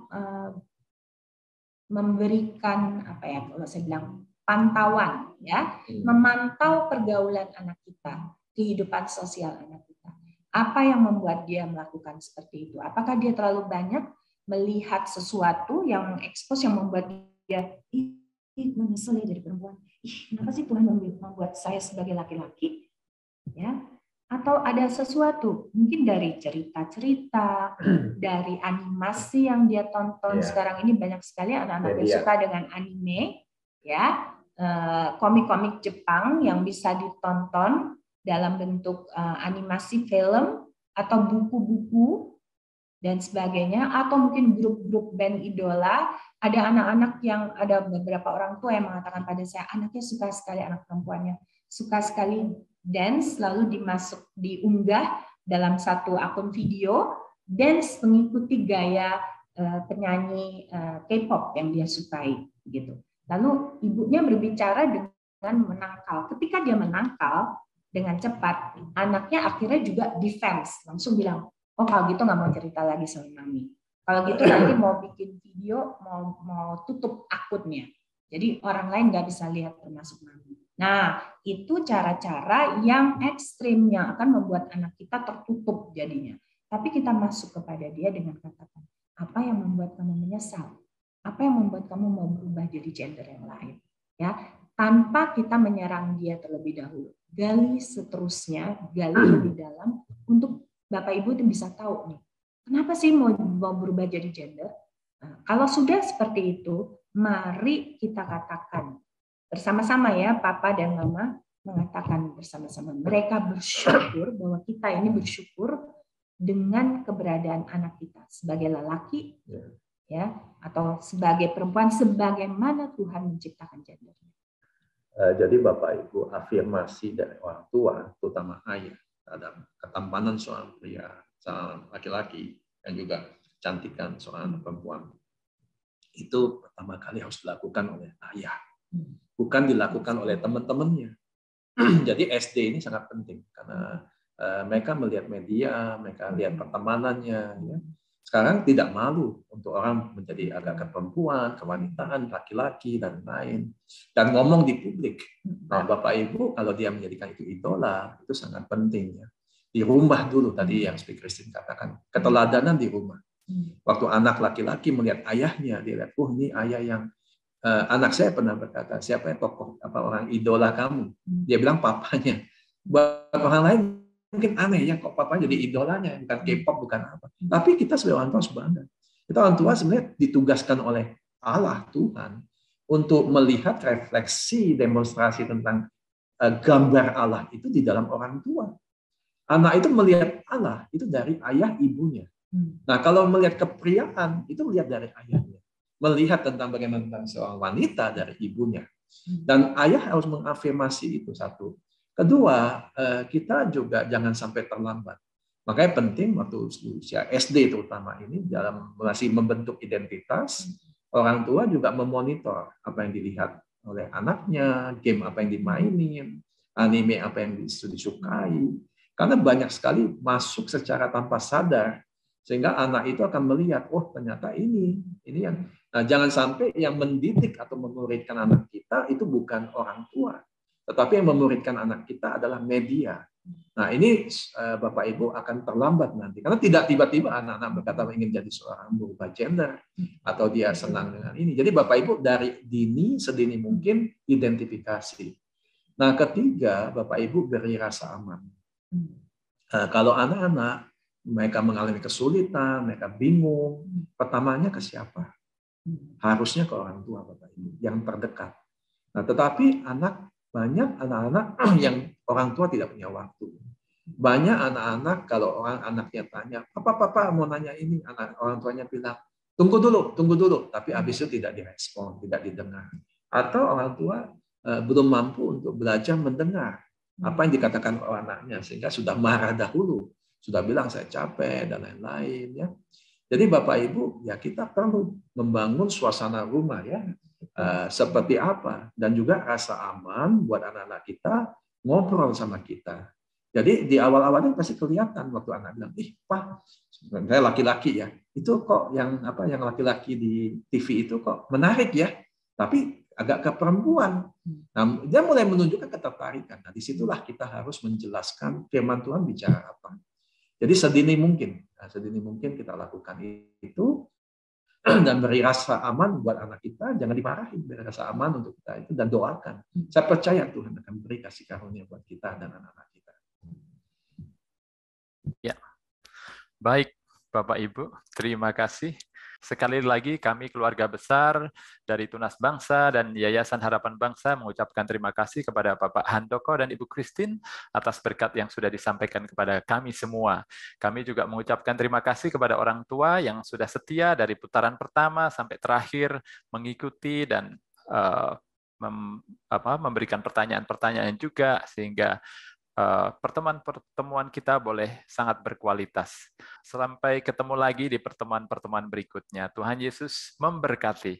memberikan kalau saya bilang pantauan ya, memantau pergaulan anak kita, kehidupan sosial anak kita. Apa yang membuat dia melakukan seperti itu? Apakah dia terlalu banyak melihat sesuatu yang mengekspos, yang membuat dia gue nyesel ya jadi perempuan. Kenapa sih Tuhan membuat saya sebagai laki-laki? Ya, atau ada sesuatu mungkin dari cerita-cerita, dari animasi yang dia tonton. Sekarang ini banyak sekali anak-anak yang suka dengan anime, ya, komik-komik Jepang yang bisa ditonton dalam bentuk animasi film atau buku-buku dan sebagainya, atau mungkin grup-grup band idola. Ada anak-anak yang ada beberapa orang tua yang mengatakan pada saya, anaknya suka sekali, anak perempuannya suka sekali dance, lalu diunggah dalam satu akun video, dance mengikuti gaya penyanyi K-pop yang dia sukai gitu. Lalu ibunya berbicara dengan menangkal. Ketika dia menangkal dengan cepat, anaknya akhirnya juga defense, langsung bilang, oh kalau gitu nggak mau cerita lagi sama mami. Kalau gitu nanti mau bikin video, mau tutup akunnya. Jadi orang lain nggak bisa lihat termasuk mami. Nah, itu cara-cara yang ekstrim yang akan membuat anak kita tertutup jadinya. Tapi kita masuk kepada dia dengan katakan, apa yang membuat kamu menyesal? Apa yang membuat kamu mau berubah jadi gender yang lain? Ya, tanpa kita menyerang dia terlebih dahulu. Gali seterusnya, gali lebih dalam untuk Bapak Ibu itu bisa tahu nih, kenapa sih mau berubah jadi gender? Nah, kalau sudah seperti itu, mari kita katakan bersama-sama ya, Papa dan Mama mengatakan bersama-sama. Mereka bersyukur bahwa kita ini bersyukur dengan keberadaan anak kita sebagai lelaki, ya, atau sebagai perempuan, sebagaimana Tuhan menciptakan gender. Jadi Bapak Ibu, afirmasi dari orang tua, terutama ayah, terhadap ketampanan seorang pria, seorang laki-laki, dan juga kecantikan seorang perempuan, itu pertama kali harus dilakukan oleh ayah, bukan dilakukan oleh teman-temannya. Jadi SD ini sangat penting karena mereka melihat media, mereka lihat pertemanannya. Ya. Sekarang tidak malu untuk orang menjadi agak keperempuan, kewanitaan, laki-laki dan lain, dan ngomong di publik. Nah, Bapak Ibu kalau dia menjadikan itu idola, itu sangat penting ya. Di rumah dulu tadi yang Speaker Christine katakan, keteladanan di rumah. Waktu anak laki-laki melihat ayahnya, dia lihat, ini ayah yang anak saya pernah berkata, siapa yang tokoh apa orang idola kamu? Dia bilang papanya. Buat orang lain mungkin aneh ya, kok papa jadi idolanya, bukan K-pop, bukan apa. Tapi kita sebagai orang tua harus bangga. Kita orang tua sebenarnya ditugaskan oleh Allah Tuhan untuk melihat refleksi demonstrasi tentang gambar Allah itu di dalam orang tua. Anak itu melihat Allah itu dari ayah ibunya. Nah, kalau melihat kepriaan itu melihat dari ayahnya. Melihat tentang bagaimana seorang wanita dari ibunya. Dan ayah harus mengafirmasi itu satu. Kedua, kita juga jangan sampai terlambat. Makanya penting waktu usia SD terutama ini dalam masih membentuk identitas, orang tua juga memonitor apa yang dilihat oleh anaknya, game apa yang dimainin, anime apa yang disukai. Karena banyak sekali masuk secara tanpa sadar, sehingga anak itu akan melihat, oh ternyata ini yang. Nah, jangan sampai yang mendidik atau memuridkan anak kita itu bukan orang tua, tetapi yang memuridkan anak kita adalah media. Nah, ini Bapak Ibu akan terlambat nanti. Karena tidak tiba-tiba anak-anak berkata ingin jadi seorang berubah gender, atau dia senang dengan ini. Jadi Bapak Ibu dari sedini mungkin identifikasi. Nah, ketiga, Bapak Ibu beri rasa aman. Kalau anak-anak, mereka mengalami kesulitan, mereka bingung, pertamanya ke siapa? Harusnya ke orang tua, Bapak Ibu, yang terdekat. Nah, tetapi banyak anak-anak yang orang tua tidak punya waktu. Banyak anak-anak kalau anaknya tanya, Papa mau nanya ini, orang tuanya bilang, tunggu dulu, tapi habis itu tidak direspon, tidak didengar. Atau orang tua belum mampu untuk belajar mendengar apa yang dikatakan oleh anaknya, sehingga sudah marah dahulu, sudah bilang saya capek dan lain-lain ya. Jadi Bapak Ibu, ya kita perlu membangun suasana rumah ya, seperti apa, dan juga rasa aman buat anak-anak kita ngobrol sama kita. Jadi di awal-awalnya pasti kelihatan waktu anak bilang, Pak, saya laki-laki ya, itu kok yang laki-laki di TV itu kok menarik ya, tapi agak ke perempuan. Nah, dia mulai menunjukkan ketertarikan. Nah, disitulah kita harus menjelaskan firman Tuhan bicara apa. Jadi sedini mungkin kita lakukan itu dan beri rasa aman buat anak kita, jangan dimarahin, beri rasa aman untuk kita itu dan doakan. Saya percaya Tuhan akan beri kasih karunia buat kita dan anak-anak kita. Ya, baik Bapak Ibu, terima kasih. Sekali lagi kami keluarga besar dari Tunas Bangsa dan Yayasan Harapan Bangsa mengucapkan terima kasih kepada Bapak Handoko dan Ibu Christine atas berkat yang sudah disampaikan kepada kami semua. Kami juga mengucapkan terima kasih kepada orang tua yang sudah setia dari putaran pertama sampai terakhir mengikuti dan memberikan pertanyaan-pertanyaan juga sehingga pertemuan kita boleh sangat berkualitas. Sampai ketemu lagi di pertemuan-pertemuan berikutnya. Tuhan Yesus memberkati.